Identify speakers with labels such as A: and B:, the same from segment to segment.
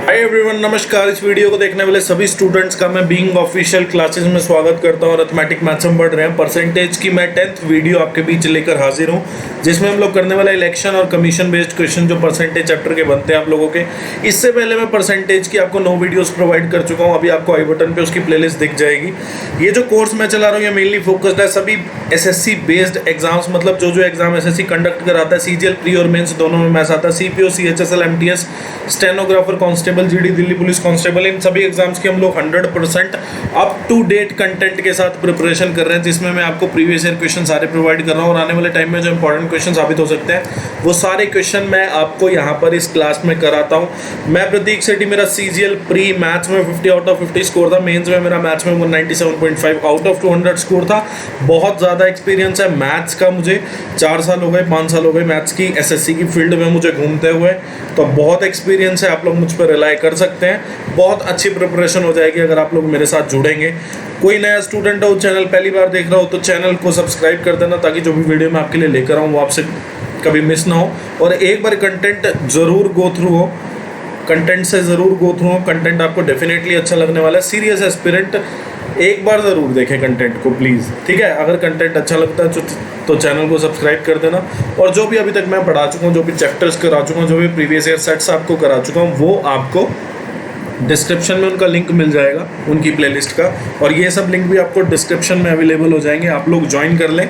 A: Hi everyone, नमस्कार। इस video को देखने वाले सभी स्टूडेंट्स का मैं बीइंग ऑफिशियल क्लासेस में स्वागत करता हूं। अरिथमेटिक मैथ्स हम पढ़ रहे हैं। परसेंटेज की मैं 10th वीडियो आपके बीच लेकर हाजिर हूं, जिसमें हम लोग करने वाला इलेक्शन और कमीशन बेस्ड क्वेश्चन जो परसेंटेज चैप्टर के बनते हैं आप लोगों के। इससे पहले मैं परसेंटेज की आपको 9 वीडियोज़ प्रोवाइड कर चुका हूँ। अभी आपको आई बटन पर उसकी प्ले दिख जाएगी। ये जो कोर्स मैं चला रहा हूँ ये मेनली फोकस्ड है सभी SSC बेस्ड एग्जाम्स, मतलब जो एग्जाम SSC कंडक्ट कराता है, CGL प्री और मेंस दोनों में मैथ्स आता है, CPO, CHSL, MTS, stenographer constable, GD Delhi police constable, इन सभी एग्जाम्स की हम लोग 100% अप टू डेट कंटेंट के साथ प्रिपरेशन कर रहे हैं, जिसमें मैं आपको प्रीवियस ईयर क्वेश्चन सारे प्रोवाइड कर रहा हूँ और आने वाले टाइम में जो इंपॉर्टेंट क्वेश्चन साबित हो सकते हैं वो सारे क्वेश्चन मैं आपको यहाँ पर इस क्लास में कराता हूँ। मैं प्रतीक सेठी, मेरा CGL प्री मैथ्स में 50 आउट ऑफ 50 स्कोर था, मेंस में मेरा मैथ्स में 197.5 आउट ऑफ 200 स्कोर था। बहुत ज़्यादा एक्सपीरियंस है मैथ्स का, मुझे 4 साल हो गए 5 साल हो गए मैथ्स की SSC की फील्ड में मुझे घूमते हुए, तो बहुत एक्सपीरियंस है। आप लोग मुझ पर रिलाई कर सकते हैं। बहुत अच्छी प्रिपरेशन हो जाएगी अगर आप लोग मेरे साथ जुड़ेंगे। कोई नया स्टूडेंट हो, चैनल पहली बार देख रहा हो तो चैनल को सब्सक्राइब कर देना, ताकि जो भी वीडियो मैं आपके लिए लेकर आऊँ वो आपसे कभी मिस ना हो। और एक बार कंटेंट ज़रूर गो थ्रू हो, कंटेंट से ज़रूर गो थ्रू हो। कंटेंट आपको डेफिनेटली अच्छा लगने वाला है। सीरियस एस्पिरेंट एक बार ज़रूर देखें कंटेंट को प्लीज़, ठीक है। अगर कंटेंट अच्छा लगता है तो चैनल को सब्सक्राइब कर देना। और जो भी अभी तक मैं पढ़ा चुका हूँ, जो भी चैप्टर्स करा चुका हूँ, जो भी प्रीवियस ईयर सेट्स आपको करा चुका हूँ, वो आपको डिस्क्रिप्शन में उनका लिंक मिल जाएगा, उनकी प्लेलिस्ट का। और ये सब लिंक भी आपको डिस्क्रिप्शन में अवेलेबल हो जाएंगे, आप लोग ज्वाइन कर लें।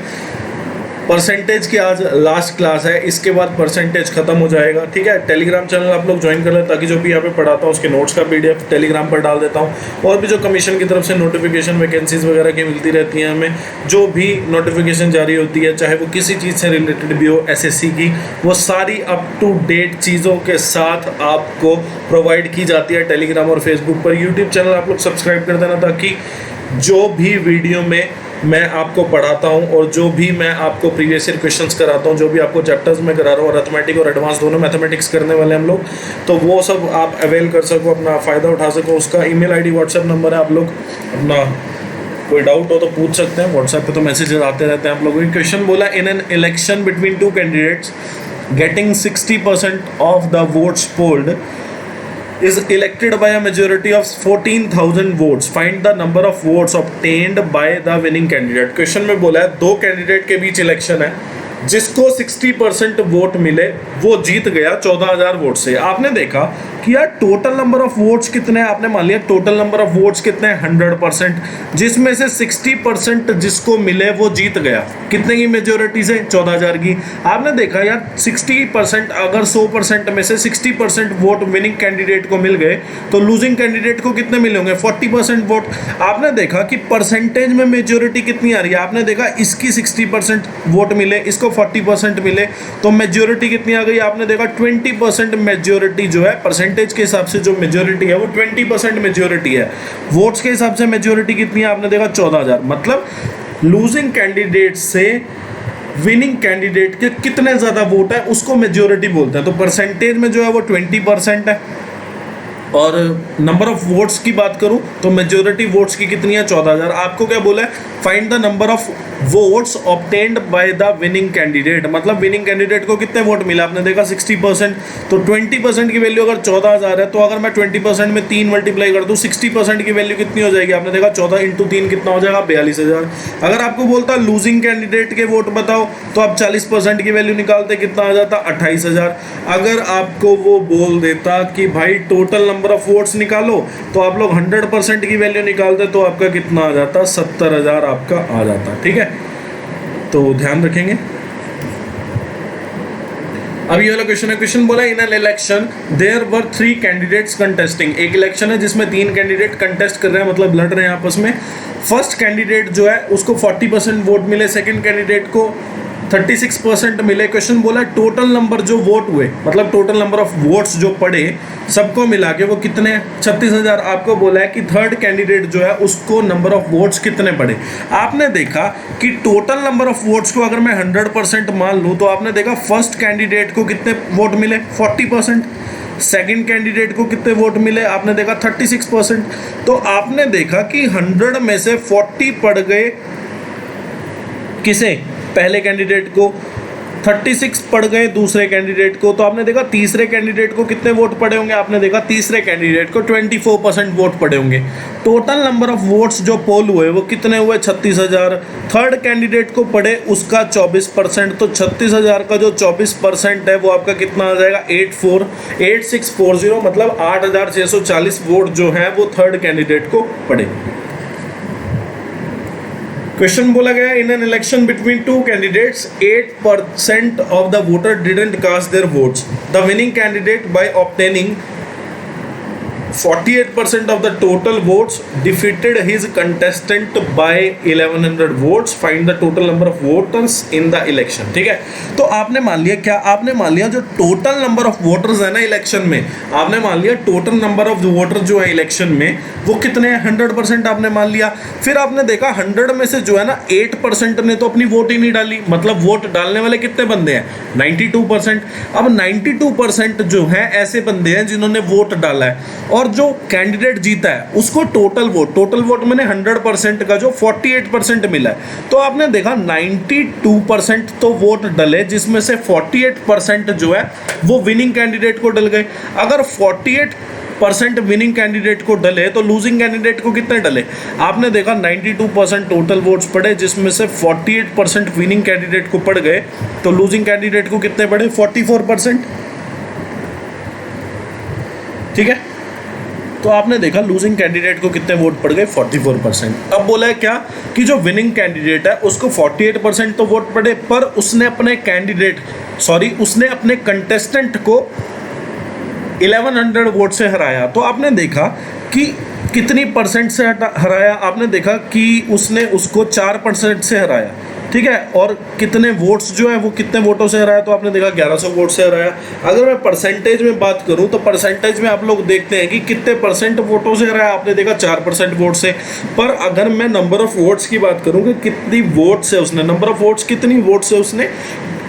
A: परसेंटेज की आज लास्ट क्लास है, इसके बाद परसेंटेज खत्म हो जाएगा, ठीक है। टेलीग्राम चैनल आप लोग ज्वाइन कर लें, ताकि जो भी यहाँ पे पढ़ाता हूँ उसके नोट्स का PDF टेलीग्राम पर डाल देता हूँ। और भी जो कमीशन की तरफ से नोटिफिकेशन वैकेंसीज वगैरह की मिलती रहती हैं हमें, जो भी नोटिफिकेशन जारी होती है, चाहे वो किसी चीज़ से रिलेटेड भी हो SSC की, वो सारी अप टू डेट चीज़ों के साथ आपको प्रोवाइड की जाती है टेलीग्राम और फेसबुक पर। यूट्यूब चैनल आप लोग सब्सक्राइब कर देना, ताकि जो भी वीडियो में मैं आपको पढ़ाता हूं और जो भी मैं आपको प्रीवियस ईयर क्वेश्चंस कराता हूं, जो भी आपको चैप्टर्स में करा रहा हूं, अरिथमेटिक और एडवांस दोनों मैथमेटिक्स करने वाले हम लोग, तो वो सब आप अवेल कर सको, अपना फ़ायदा उठा सको। उसका ईमेल ID WhatsApp नंबर है, आप लोग अपना कोई डाउट हो तो पूछ सकते हैं। WhatsApp पे तो मैसेजेस आते रहते हैं आप लोगों को। क्वेश्चन बोला, in an election between 2 candidates getting 60% of the votes polled is elected by a majority of 14,000 votes. Find the number of votes obtained by the winning candidate. Question में बोला है 2 कैंडिडेट के बीच इलेक्शन है, जिसको 60% vote मिले वो जीत गया 14,000 vote से। आपने देखा कि यार टोटल नंबर ऑफ वोट्स कितने हैं, आपने मान लिया टोटल नंबर ऑफ वोट्स कितने हैं 100%, जिसमें से 60% जिसको मिले वो जीत गया। कितने की मेजोरिटी से? 14,000 की। आपने देखा यार 60%, अगर 100% में से 60% वोट विनिंग कैंडिडेट को मिल गए तो लूजिंग कैंडिडेट को कितने मिले होंगे? 40% वोट। आपने देखा कि परसेंटेज में मेजोरिटी कितनी आ रही है, आपने देखा इसकी 60% वोट मिले, इसको 40% मिले, तो मेजोरिटी कितनी आ गई? आपने देखा 20% मेजोरिटी जो है, परसेंटेज के हिसाब से जो मेजोरिटी है वो 20% मेजोरिटी है। वोट्स के हिसाब से मेजोरिटी कितनी है? आपने देखा 14,000। मतलब लूजिंग कैंडिडेट से विनिंग कैंडिडेट के कितने ज़्यादा वोट है उसको मेजोरिटी बोलते हैं। तो परसेंटेज में जो है वो 20% है। और नंबर ऑफ वोट्स की बात करूं तो मेजोरिटी वोट्स की कितनी है? 14,000। आपको क्या बोला है? Find the number of votes obtained by the winning candidate. मतलब विनिंग कैंडिडेट को कितने वोट मिला? आपने देखा 60%, तो 20% की वैल्यू अगर 14,000 है, तो अगर मैं 20% में 3 मल्टीप्लाई कर दूं, 60% की वैल्यू कितनी हो जाएगी? आपने देखा 14 × 3 कितना हो जाएगा? 42,000। अगर आपको बोलता लूजिंग कैंडिडेट के वोट बताओ, तो आप 40% की वैल्यू निकालते, कितना आ जाता? 28,000। अगर आपको वो बोल देता कि भाई टोटल नंबर ऑफ वोट्स निकालो, तो आप लोग 100% की वैल्यू निकालते, तो आपका कितना आ जाता? 70,000 आपका आ जाता। ठीक है, तो ध्यान रखेंगे। अब ये वाला क्वेश्चन है। क्वेश्चन बोला, in an election there were 3 candidates contesting. एक इलेक्शन है जिसमें 3 कैंडिडेट कंटेस्ट कर रहे हैं, मतलब लड़ रहे हैं आपस में। फर्स्ट कैंडिडेट जो है उसको 40% वोट मिले, सेकंड कैंडिडेट को 36% मिले। क्वेश्चन बोला टोटल नंबर जो वोट हुए, मतलब टोटल नंबर ऑफ वोट्स जो पड़े सबको मिला के वो कितने? 36,000। आपको बोला है कि थर्ड कैंडिडेट जो है उसको नंबर ऑफ वोट्स कितने पड़े। आपने देखा कि टोटल नंबर ऑफ वोट्स को अगर मैं 100% मान लूँ, तो आपने देखा फर्स्ट कैंडिडेट को कितने वोट मिले? 40%। सेकंड कैंडिडेट को कितने वोट मिले? आपने देखा 36%। तो आपने देखा कि 100 में से 40 पड़ गए किसे? पहले कैंडिडेट को। 36 पड़ गए दूसरे कैंडिडेट को, तो आपने देखा तीसरे कैंडिडेट को कितने वोट पड़े होंगे, आपने देखा तीसरे कैंडिडेट को 24% वोट पड़े होंगे। टोटल नंबर ऑफ वोट्स जो पोल हुए वो कितने हुए, 36,000। थर्ड कैंडिडेट को पड़े उसका 24%, तो 36,000 का जो 24% है वो आपका कितना आ जाएगा, 8640, मतलब 8,640 वोट जो है वो थर्ड कैंडिडेट को पड़े। क्वेश्चन बोला गया, in an election between two candidates 8% of the voter didn't cast their votes, the winning candidate by obtaining 48% of the total votes defeated his contestant by 1100 votes. Find the total number of voters in the election. ठीक है, तो आपने मान लिया क्या, आपने मान लिया जो टोटल नंबर ऑफ वोटर्स है ना इलेक्शन में, आपने मान लिया टोटल नंबर ऑफ वोटर जो है इलेक्शन में वो कितने हैं, 100% आपने मान लिया। फिर आपने देखा 100 में से जो है ना 8% ने तो अपनी वोट ही नहीं डाली, मतलब वोट डालने वाले कितने बंदे हैं, 92%। अब 92% जो है ऐसे बंदे हैं जिन्होंने वोट डाला है, और जो कैंडिडेट जीता है उसको टोटल वोट मैंने 100% का जो 48% मिला है। तो आपने देखा 92% तो वोट डले, जिसमें से 48% जो है वो विनिंग कैंडिडेट को डल गए। अगर 48% विनिंग कैंडिडेट को डले तो लूजिंग कैंडिडेट को कितने डले, आपने देखा 92% टोटल वोट्स पड़े, जिसमें से 48% विनिंग कैंडिडेट को पड़ गए, तो लूजिंग कैंडिडेट को कितने पड़े, 44%। ठीक है, तो आपने देखा लूजिंग कैंडिडेट को कितने वोट पड़ गए, 44%। अब बोला है क्या कि जो विनिंग कैंडिडेट है उसको 48% तो वोट पड़े, पर उसने अपने कंटेस्टेंट को 1100 वोट से हराया। तो आपने देखा कि कितनी परसेंट से हराया, आपने देखा कि उसने उसको 4% से हराया। ठीक है, और कितने वोट्स जो है वो कितने वोटों से हराया, तो आपने देखा 1100 वोट से हराया। अगर मैं परसेंटेज में बात करूं तो परसेंटेज में आप लोग देखते हैं कि कितने परसेंट वोटों से हराया, आपने देखा 4% वोट से। पर अगर मैं नंबर ऑफ वोट्स की बात करूं कि कितनी वोट्स है उसने, नंबर ऑफ वोट्स कितनी वोट्स है उसने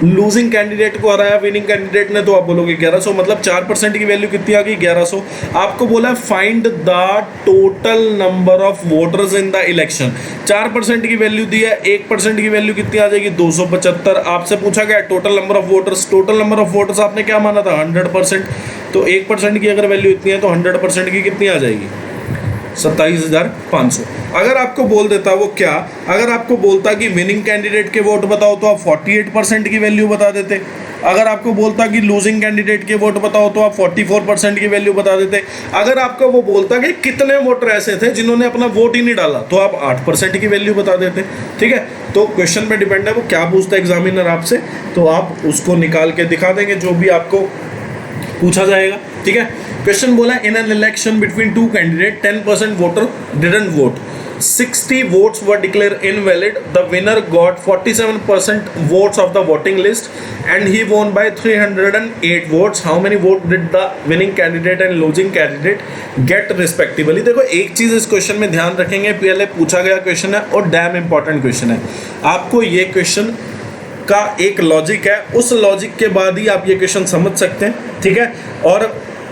A: लूजिंग कैंडिडेट को हराया विनिंग कैंडिडेट ने, तो आप बोलोगे 1100, मतलब 4% की वैल्यू कितनी आ गई, 1100। आपको बोला find the total number of voters in the election, 4% की वैल्यू दी है, 1% की वैल्यू कितनी आ जाएगी, 275। आपसे पूछा गया total number of voters, total number of voters आपने क्या माना था, 100%। तो 1% की अगर वैल्यू इतनी है तो 100% की कितनी आ जाएगी, 27,500। अगर आपको बोल देता वो क्या, अगर आपको बोलता कि विनिंग कैंडिडेट के वोट बताओ तो आप 48% की वैल्यू बता देते। अगर आपको बोलता कि लूजिंग कैंडिडेट के वोट बताओ तो आप 44% की वैल्यू बता देते। अगर आपका वो बोलता कि कितने वोटर ऐसे थे जिन्होंने अपना वोट ही नहीं डाला तो आप 8% की वैल्यू बता देते। ठीक है, तो क्वेश्चन पे डिपेंड है वो क्या पूछता है एग्जामिनर आपसे, तो आप उसको निकाल के दिखा देंगे जो भी आपको पूछा जाएगा। ठीक है, क्वेश्चन बोला in an election between two candidate 10% voter didn't vote, 60 votes were declared invalid. The winner got 47% votes of the voting list and he won by 308 votes. How many votes did the winning candidate and losing candidate get respectively? देखो एक चीज़ इस question में ध्यान रखेंगे, पहले पूछा गया question है और डैम इंपॉर्टेंट क्वेश्चन है। आपको ये क्वेश्चन का एक लॉजिक है, उस लॉजिक के बाद ही आप ये क्वेश्चन समझ सकते हैं। ठीक है, और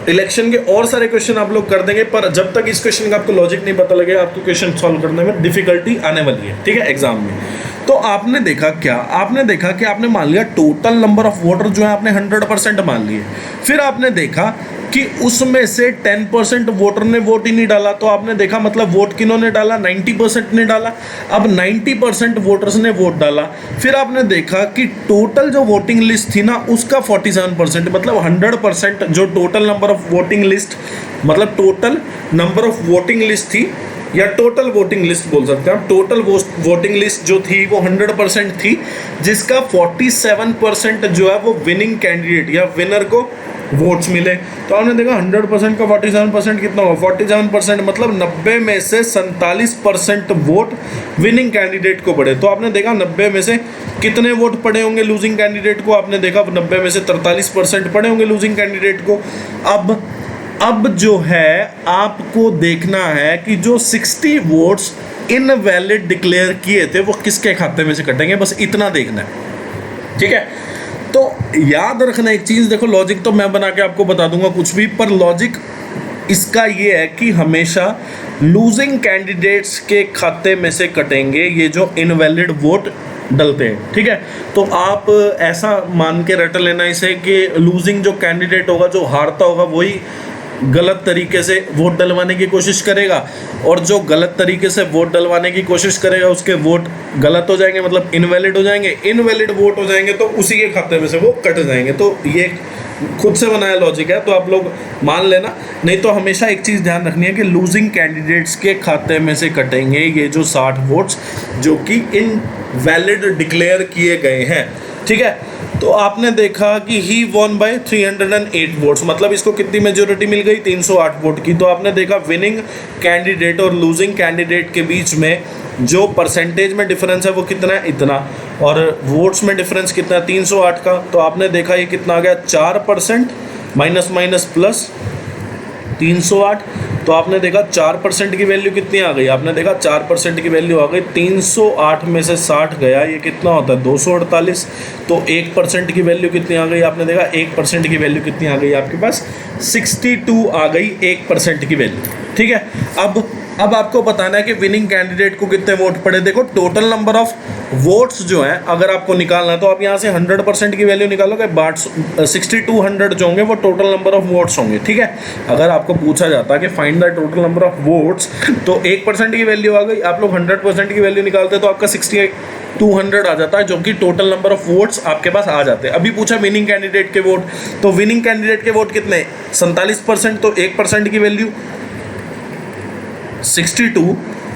A: इलेक्शन के और सारे क्वेश्चन आप लोग कर देंगे, पर जब तक इस क्वेश्चन का आपको लॉजिक नहीं पता लगेगा आपको क्वेश्चन सॉल्व करने में डिफिकल्टी आने वाली है। ठीक है, एग्जाम में। तो आपने देखा क्या, आपने देखा कि आपने मान लिया टोटल नंबर ऑफ वोटर जो है आपने 100% मान लिए। फिर आपने देखा कि उसमें से 10% वोटर ने वोट ही नहीं डाला, तो आपने देखा मतलब वोट किन्होंने डाला, 90% ने डाला। अब 90% वोटर्स ने वोट डाला। फिर आपने देखा कि टोटल जो वोटिंग लिस्ट थी ना उसका 47%, मतलब 100% जो total number of voting list, मतलब total number of voting list थी या टोटल वोटिंग लिस्ट बोल सकते हैं आप, टोटल वोटिंग लिस्ट जो थी वो 100% थी, जिसका 47% जो है वो विनिंग कैंडिडेट या विनर को वोट्स मिले। तो आपने देखा 100% का 47% कितना हुआ, 47%, मतलब 90 में से 47% वोट विनिंग कैंडिडेट को पड़े। तो आपने देखा 90 में से कितने वोट पड़े होंगे लूजिंग कैंडिडेट को, आपने देखा 90 में से 43% पड़े होंगे लूजिंग कैंडिडेट को। अब जो है आपको देखना है कि जो 60 वोट्स इनवैलिड डिक्लेयर किए थे वो किसके खाते में से कटेंगे, बस इतना देखना है। ठीक है, तो याद रखना एक चीज़, देखो लॉजिक तो मैं बना के आपको बता दूंगा कुछ भी, पर लॉजिक इसका ये है कि हमेशा लूजिंग कैंडिडेट्स के खाते में से कटेंगे ये जो इनवैलिड वोट डलते हैं, ठीक है। तो आप ऐसा मान के रट लेना इसे कि लूजिंग जो कैंडिडेट होगा, जो हारता होगा, वही गलत तरीके से वोट डलवाने की कोशिश करेगा, और जो गलत तरीके से वोट डलवाने की कोशिश करेगा उसके वोट गलत हो जाएंगे, मतलब इनवैलिड हो जाएंगे। इनवैलिड वोट हो जाएंगे तो उसी के खाते में से वो कट जाएंगे। तो ये खुद से बनाया लॉजिक है, तो आप लोग मान लेना। नहीं तो हमेशा एक चीज़ ध्यान रखनी है कि लूजिंग कैंडिडेट्स के खाते में से कटेंगे ये जो 60 वोट्स जो कि इनवैलिड डिक्लेयर किए गए हैं, ठीक है। तो आपने देखा कि ही वॉन बाय 308 वोट्स, मतलब इसको कितनी मेजोरिटी मिल गई, 308 वोट की। तो आपने देखा विनिंग कैंडिडेट और लूजिंग कैंडिडेट के बीच में जो परसेंटेज में डिफरेंस है वो कितना है, इतना, और वोट्स में डिफरेंस कितना है, 308 का। तो आपने देखा ये कितना आ गया, 4%, माइनस माइनस प्लस 308। तो आपने देखा 4% की वैल्यू कितनी आ गई, आपने देखा 4% की वैल्यू आ गई, 308 में से 60 गया, ये कितना होता है, 248। तो 1% की वैल्यू कितनी आ गई, आपने देखा 1% की वैल्यू कितनी आ गई, आपके पास 62 आ गई 1% की वैल्यू, ठीक है। अब आपको बताना है कि विनिंग कैंडिडेट को कितने वोट पड़े। देखो टोटल नंबर ऑफ वोट्स जो है अगर आपको निकालना है तो आप यहाँ से 100% की वैल्यू निकालोगे, 6200 जो होंगे वो टोटल नंबर ऑफ वोट्स होंगे, ठीक है। अगर आपको पूछा जाता है कि find the total number of votes, तो 1% की वैल्यू आ गई, आप लोग 100% की वैल्यू निकालते तो आपका 6200 आ जाता है, जो कि टोटल नंबर ऑफ वोट्स आपके पास आ जाते हैं। अभी पूछा विनिंग कैंडिडेट के वोट, तो विनिंग कैंडिडेट के वोट कितने, 47%, तो 1% की वैल्यू 62,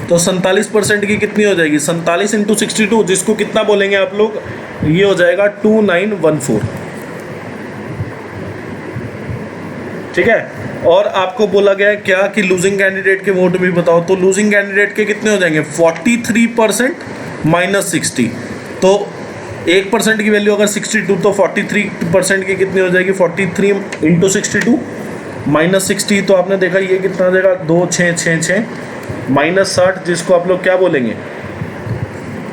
A: तो 47% की कितनी हो जाएगी, 47 इंटू 62, जिसको कितना बोलेंगे आप लोग, ये हो जाएगा 2914, ठीक है। और आपको बोला गया है क्या कि लूजिंग कैंडिडेट के वोट भी बताओ, तो लूजिंग कैंडिडेट के कितने हो जाएंगे, 43% माइनस 60, तो 1% की वैल्यू अगर 62, तो 43% की कितनी हो जाएगी, 43 इंटू 62 माइनस 60। तो आपने देखा ये कितना आ जाएगा, 2666 माइनस 60, जिसको आप लोग क्या बोलेंगे,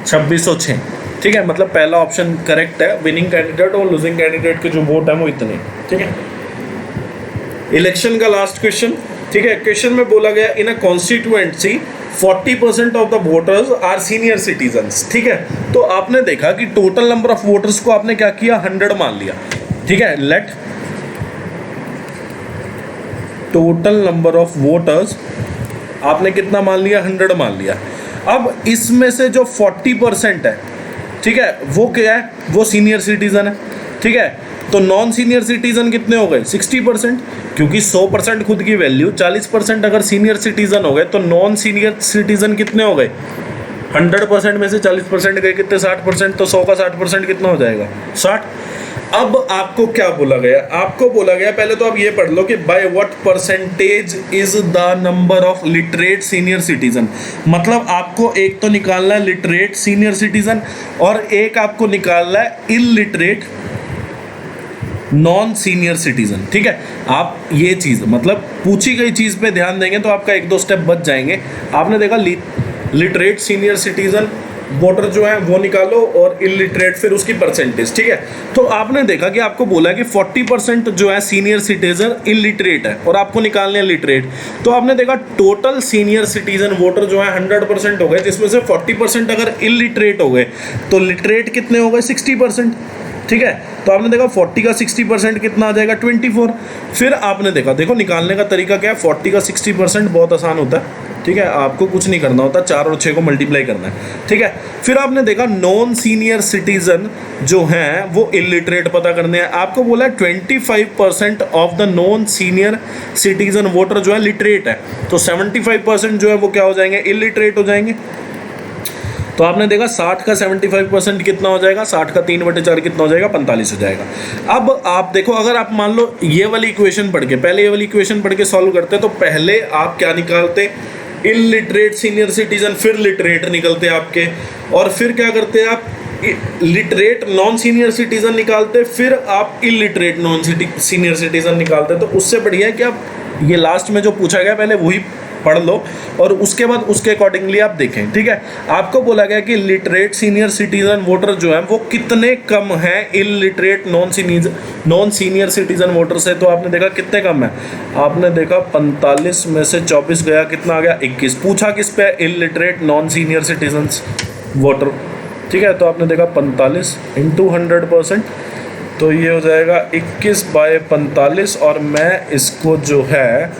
A: 2606, ठीक है। मतलब पहला ऑप्शन करेक्ट है, विनिंग कैंडिडेट और लूजिंग कैंडिडेट के जो वोट है वो इतने, ठीक है। इलेक्शन का लास्ट क्वेश्चन, ठीक है। क्वेश्चन में बोला गया in a constituency 40% of the voters are senior citizens, ठीक है। तो आपने देखा कि टोटल नंबर ऑफ वोटर्स को आपने क्या किया, 100 मान लिया, ठीक है। Let total number of voters आपने कितना मान लिया, 100 मान लिया। अब इसमें से जो 40% है, ठीक है, वो क्या है, वो सीनियर सिटीजन है, ठीक है। तो नॉन सीनियर सिटीजन कितने हो गए, 60%, क्योंकि 100% खुद की वैल्यू, 40% अगर सीनियर सिटीजन हो गए तो नॉन सीनियर सिटीजन कितने हो गए, 100% में से 40% गए, कितने, 60%, तो 100 का 60% कितना हो जाएगा, 60। अब आपको क्या बोला गया, आपको बोला गया, पहले तो आप ये पढ़ लो कि by what percentage is the number of literate senior citizen. मतलब आपको एक तो निकालना है लिटरेट सीनियर सिटीजन और एक आपको निकालना है इलिटरेट नॉन सीनियर सिटीजन, ठीक है। आप ये चीज़ मतलब पूछी गई चीज़ पे ध्यान देंगे तो आपका 1-2 स्टेप बच जाएंगे। आपने देखा लिटरेट सीनियर सिटीजन वोटर जो है वो निकालो और इलिटरेट फिर उसकी परसेंटेज, ठीक है। तो आपने देखा कि आपको बोला कि 40% जो है सीनियर सिटीजन इलिटरेट है और आपको निकालने हैं लिटरेट। तो आपने देखा टोटल सीनियर सिटीजन वोटर जो है 100% हो गए, जिसमें से 40% अगर इलिटरेट हो गए तो लिटरेट कितने हो गए, 60%, ठीक है। तो आपने देखा 40 का 60% कितना आ जाएगा, 24। फिर आपने देखा, देखो निकालने का तरीका क्या है, 40 का 60% बहुत आसान होता है, ठीक है। आपको कुछ नहीं करना होता, 4 और 6 को मल्टीप्लाई करना है, ठीक है। फिर आपने देखा नॉन सीनियर सिटीजन जो हैं वो इलिटरेट पता करने हैं। आपको बोला 25% of the non senior citizen voter जो है लिटरेट है, तो 75% जो है वो क्या हो जाएंगे, इलिटरेट हो जाएंगे। तो आपने देखा 60 का 75% कितना हो जाएगा, 60 का 3/4 कितना हो जाएगा, 45 हो जाएगा। अब आप देखो, अगर आप मान लो ये वाली इक्वेशन पढ़ के, पहले ये वाली इक्वेशन पढ़ के सॉल्व करते तो पहले आप क्या निकालते, इलिटरेट सीनियर सिटीजन, फिर लिटरेट निकलते आपके, और फिर क्या करते आप, लिटरेट नॉन सीनियर सिटीजन निकालते, फिर आप इलिटरेट नॉन सीनियर सिटीजन निकालते। तो उससे बढ़िया है कि आप ये लास्ट में जो पूछा गया पहले वही पढ़ लो और उसके बाद उसके अकॉर्डिंगली आप देखें, ठीक है। आपको बोला गया कि लिटरेट सीनियर सिटीजन वोटर जो है वो कितने कम है illiterate non senior citizen voter से। तो आपने देखा कितने कम है, आपने देखा 45 में से 24 गया, कितना आ गया, 21। पूछा किस पे, illiterate non senior citizen voter, ठीक है, तो आपने देखा 45 इंटू 100%, तो ये हो जाएगा 21/45, और मैं इसको जो है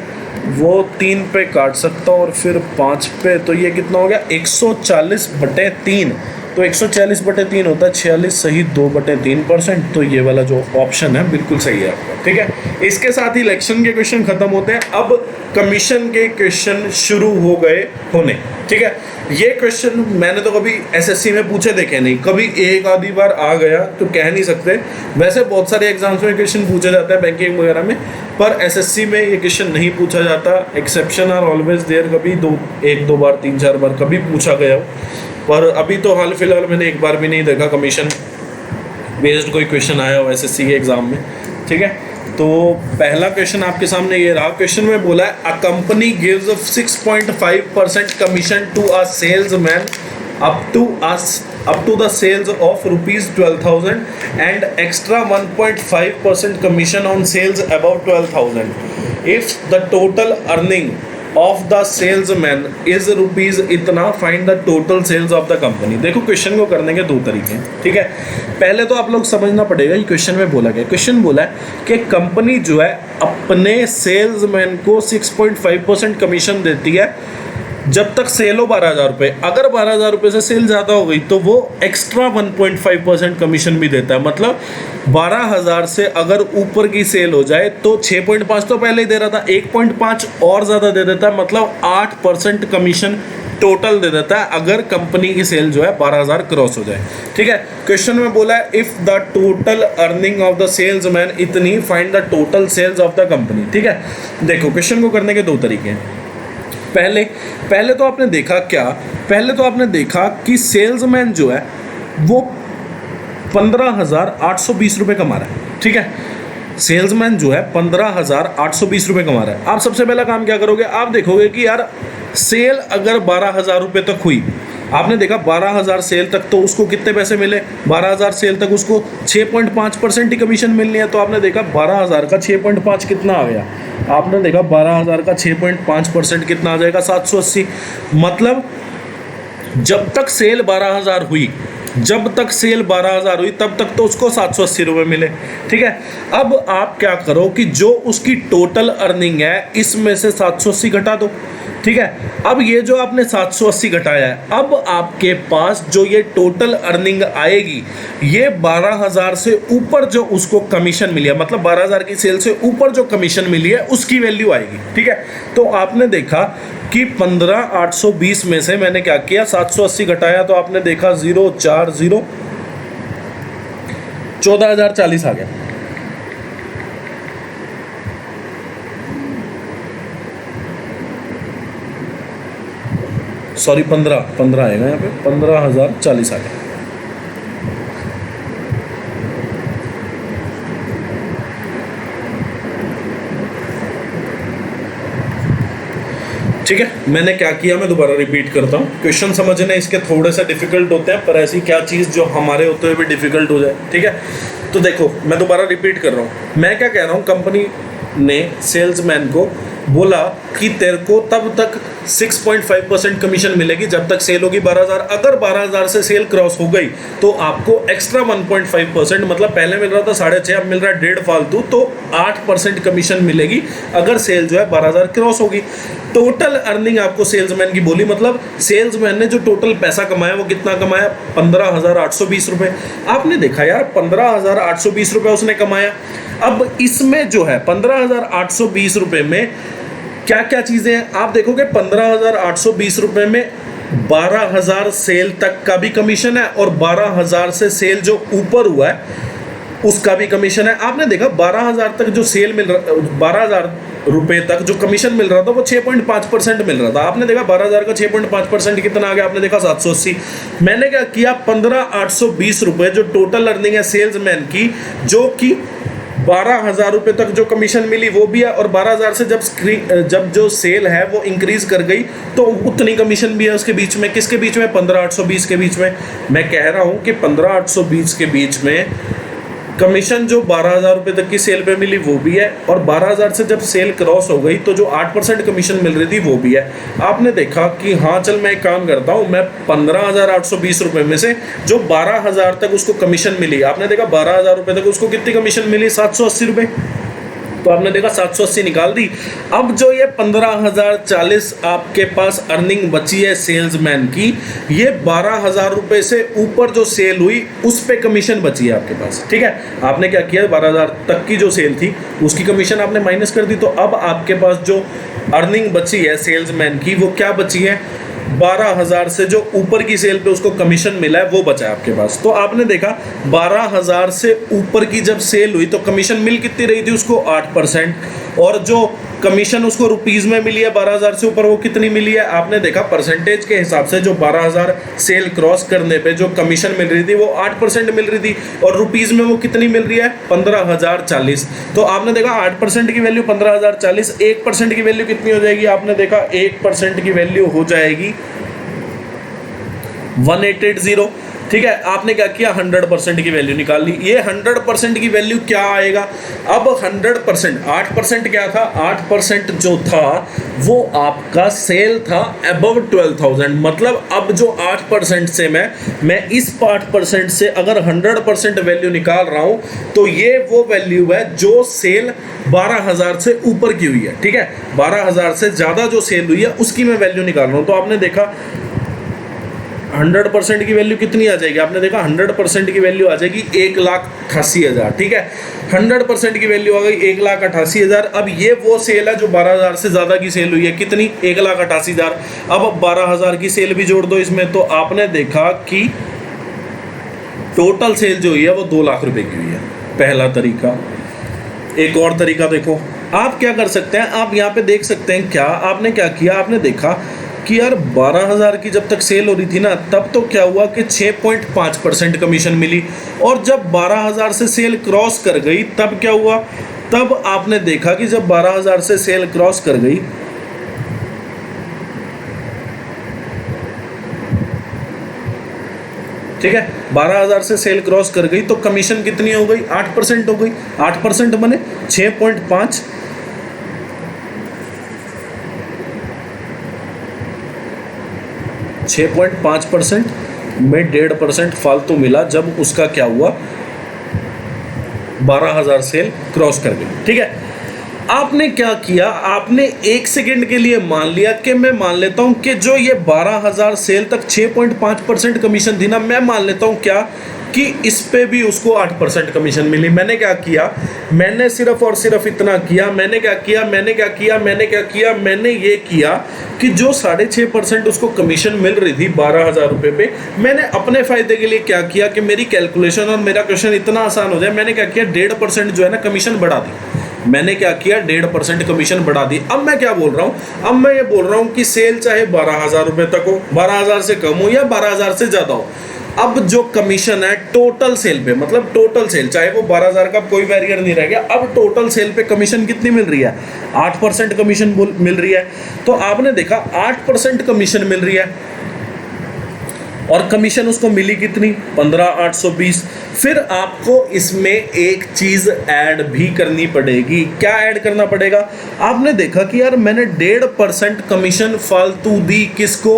A: वो 3 पे काट सकता हूँ और फिर 5 पे, तो ये कितना हो गया 140/3। तो 140/3 होता है 46 सही 2/3%। तो ये वाला जो ऑप्शन है बिल्कुल सही है आपका। ठीक है, इसके साथ ही इलेक्शन के क्वेश्चन खत्म होते हैं। अब कमीशन के क्वेश्चन शुरू हो गए होने। ठीक है, ये क्वेश्चन मैंने तो कभी एसएससी में पूछे देखे नहीं, कभी एक आधी बार आ गया तो कह नहीं सकते। वैसे बहुत सारे एग्जाम्स में क्वेश्चन पूछा जाता है बैंकिंग वगैरह में, पर एसएससी में ये क्वेश्चन नहीं पूछा जाता। एक्सेप्शन आर ऑलवेज देयर, कभी एक दो बार 3-4 बार कभी पूछा गया हो, पर अभी तो हाल फिलहाल मैंने एक बार भी नहीं देखा कमीशन बेस्ड कोई क्वेश्चन आया हो एसएससी के एग्जाम में। ठीक है, तो पहला क्वेश्चन आपके सामने ये रहा। क्वेश्चन में बोला है a company gives 6.5% commission to a salesman up to the sales of ₹12,000 and extra 1.5% commission on sales above 12,000 if the total earning of the salesman is rupees इतना, find the total sales of the company। देखो question को करने के दो तरीके हैं। ठीक है, पहले तो आप लोग समझना पड़ेगा ये क्वेश्चन में बोला गया। क्वेश्चन बोला है कि कंपनी जो है अपने सेल्समैन को 6.5% कमीशन देती है जब तक सेल हो 12,000 रुपये। अगर 12,000 रुपये से सेल ज़्यादा हो गई तो वो एक्स्ट्रा 1.5% कमीशन भी देता है। मतलब 12,000 से अगर ऊपर की सेल हो जाए तो 6.5 तो पहले ही दे रहा था, 1.5 और ज़्यादा दे देता है, मतलब 8% कमीशन टोटल दे देता है अगर कंपनी की सेल जो है 12,000 क्रॉस हो जाए। ठीक है, क्वेश्चन में बोला है if the total earning of the salesman इतनी, find the total sales of the company. ठीक है, देखो क्वेश्चन को करने के दो तरीके हैं। पहले तो आपने देखा क्या, पहले तो आपने देखा कि सेल्समैन जो है वो 15,820 रुपये कमा रहा है। ठीक है, सेल्समैन जो है 15,820 रुपये कमा रहा है। आप सबसे पहला काम क्या करोगे, आप देखोगे कि यार सेल अगर 12,000 रुपये तक हुई, आपने देखा 12,000 सेल तक तो उसको कितने पैसे मिले, 12,000 सेल तक उसको 6.5% ही कमीशन मिलनी है। तो आपने देखा 12,000 का 6.5 कितना आ गया, आपने देखा 12,000 का 6.5% कितना आ जाएगा 780। मतलब जब तक सेल 12,000 हुई, जब तक सेल 12,000 हुई तब तक तो उसको 780 रुपये मिले। ठीक है, अब आप क्या करो कि जो उसकी टोटल अर्निंग है इसमें से 780 घटा दो। ठीक है, अब ये जो आपने 780 घटाया है, अब आपके पास जो ये टोटल अर्निंग आएगी ये 12,000 से ऊपर जो उसको कमीशन मिली है, मतलब 12,000 की सेल से ऊपर जो कमीशन मिली है उसकी वैल्यू आएगी। ठीक है, तो आपने देखा कि 15,820 में से मैंने क्या किया 780 घटाया, तो आपने देखा 040 14,040 आ गया। सॉरी 15 आएगा यहाँ पे, 15,040 आ गया। ठीक है, मैंने क्या किया मैं दोबारा रिपीट करता हूँ। क्वेश्चन समझने इसके थोड़े से डिफिकल्ट होते हैं, पर ऐसी क्या चीज़ जो हमारे होते हुए भी डिफिकल्ट हो जाए। ठीक है, तो देखो मैं दोबारा रिपीट कर रहा हूँ। मैं क्या कह रहा हूँ, कंपनी ने सेल्समैन को बोला कि तेरे को तब तक 6.5% कमीशन मिलेगी जब तक सेल होगी 12,000। अगर 12,000 से सेल क्रॉस हो गई तो आपको एक्स्ट्रा 1.5%, मतलब पहले मिल रहा था 6.5, अब मिल रहा है 1.5 फालतू, तो 8% कमीशन मिलेगी अगर सेल जो है 12,000 क्रॉस होगी। टोटल अर्निंग आपको सेल्समैन की बोली, मतलब सेल्समैन ने जो टोटल पैसा कमाया वो कितना कमाया 15,820 रुपये। आपने देखा यार 15,820 रुपये उसने कमाया। अब इसमें जो है 15,820 रुपये में क्या क्या चीज़ें हैं आप देखोगे। 15,820 रुपये में 12,000 सेल तक का भी कमीशन है और 12,000 से सेल जो ऊपर हुआ है उसका भी कमीशन है। आपने देखा 12,000 तक जो सेल मिल रहा, 12,000 रुपये तक जो कमीशन मिल रहा था वो 6.5% मिल रहा था। आपने देखा 12,000 का 6.5% कितना आ गया, आपने देखा 780। मैंने क्या किया 15,820 रुपये जो टोटल अर्निंग है सेल्समैन की, जो कि 12,000 रुपये तक जो कमीशन मिली वो भी है, और 12,000 से जब जो सेल है वो इंक्रीज कर गई तो उतनी कमीशन भी है उसके बीच में। किसके बीच में, 15,820 के बीच में। मैं कह रहा हूँ कि 15,820 के बीच में कमीशन जो 12,000 रुपये तक की सेल पे मिली वो भी है, और 12,000 से जब सेल क्रॉस हो गई तो जो 8% कमीशन मिल रही थी वो भी है। आपने देखा कि हाँ चल मैं एक काम करता हूँ, मैं 15,820 रुपये में से जो 12,000 तक उसको कमीशन मिली, आपने देखा 12,000 रुपये तक उसको कितनी कमीशन मिली, 780 रुपये। तो आपने देखा 780 निकाल दी। अब जो ये 15,040 आपके पास अर्निंग बची है सेल्समैन की, ये 12,000 रुपये से ऊपर जो सेल हुई उस पे कमीशन बची है आपके पास। ठीक है, आपने क्या किया, 12,000 तक की जो सेल थी उसकी कमीशन आपने माइनस कर दी, तो अब आपके पास जो अर्निंग बची है सेल्समैन की वो क्या बची है, 12,000 से जो ऊपर की सेल पे उसको कमीशन मिला है वो बचा है आपके पास। तो आपने देखा 12,000 से ऊपर की जब सेल हुई तो कमीशन मिल कितनी रही थी उसको, 8%, और जो कमीशन उसको रुपीस में मिली है 12,000 से ऊपर वो कितनी मिली है, आपने देखा परसेंटेज के हिसाब से जो 12,000 सेल क्रॉस करने पे जो कमीशन मिल रही थी वो 8% मिल रही थी, और रुपीस में वो कितनी मिल रही है, 15,040। तो आपने देखा 8% की वैल्यू 15,040, 1% की वैल्यू कितनी हो जाएगी, आपने देखा 1% की वैल्यू हो जाएगी 1880। ठीक है, आपने क्या किया, 100% की वैल्यू निकाल ली। ये 100% की वैल्यू क्या आएगा, अब 100%, 8% क्या था, 8% जो था वो आपका सेल था अबव 12,000, मतलब अब जो 8% से मैं इस 8% से अगर 100% वैल्यू निकाल रहा हूं तो ये वो वैल्यू है जो सेल 12,000 से ऊपर की हुई है। ठीक है, 12,000 से ज़्यादा जो सेल हुई है उसकी मैं वैल्यू निकाल रहा हूँ। तो आपने देखा 100% की वैल्यू कितनी आ जाएगी, आपने देखा 100% की वैल्यू आ जाएगी 1,88,000। ठीक है, 100% की वैल्यू आ गई 1,88,000। अब ये वो सेल है जो 12,000 से ज़्यादा की सेल हुई है, कितनी, 1,88,000। अब 12,000 की सेल भी जोड़ दो इसमें, तो आपने देखा कि टोटल सेल जो हुई है वो 2 लाख रुपए की हुई है। पहला तरीका। एक और तरीका देखो, आप क्या कर सकते हैं, आप यहाँ पे देख सकते हैं, क्या आपने क्या किया, आपने देखा कि यार 12,000 की जब तक सेल हो रही थी ना तब तो क्या हुआ कि 6.5% कमीशन मिली, और जब 12,000 से सेल क्रॉस कर गई तब क्या हुआ, तब आपने देखा कि जब 12,000 से सेल क्रॉस कर गई ठीक है, 12,000 से सेल क्रॉस कर गई तो कमीशन कितनी हो गई, 8% हो गई। 8% बने 6.5, 6.5% में 1.5% फालतू मिला जब उसका क्या हुआ, 12,000 सेल क्रॉस कर गई। ठीक है, आपने क्या किया, आपने 1 सेकेंड के लिए मान लिया कि मैं मान लेता हूं कि जो ये 12,000 सेल तक 6.5% कमीशन थी ना, मैं मान लेता हूं क्या कि इस पे भी उसको 8% कमीशन मिली। मैंने क्या किया, मैंने सिर्फ और सिर्फ इतना किया, मैंने ये किया कि जो 6.5% उसको कमीशन मिल रही थी 12,000 रुपये पे, मैंने अपने फ़ायदे के लिए क्या किया कि मेरी कैलकुलेशन और मेरा क्वेश्चन इतना आसान हो जाए, मैंने क्या किया, 1.5% जो है ना कमीशन बढ़ा दी। मैंने क्या किया, 1.5% कमीशन बढ़ा दी। अब मैं क्या बोल रहा हूँ, अब मैं ये बोल रहा हूँ कि सेल चाहे 12,000 रुपये तक हो, 12,000 से कम हो या 12,000 से ज़्यादा हो, अब जो कमीशन है टोटल सेल पे, मतलब टोटल सेल चाहे वो 12,000 का कोई बैरियर नहीं रह गया, अब टोटल सेल पे कमीशन कितनी मिल रही है, 8% कमीशन मिल रही है। तो आपने देखा 8% कमीशन मिल रही है, और कमीशन उसको मिली कितनी, 15,820। फिर आपको इसमें एक चीज़ ऐड भी करनी पड़ेगी। क्या ऐड करना पड़ेगा, आपने देखा कि यार मैंने 1.5% कमीशन फालतू दी, किसको,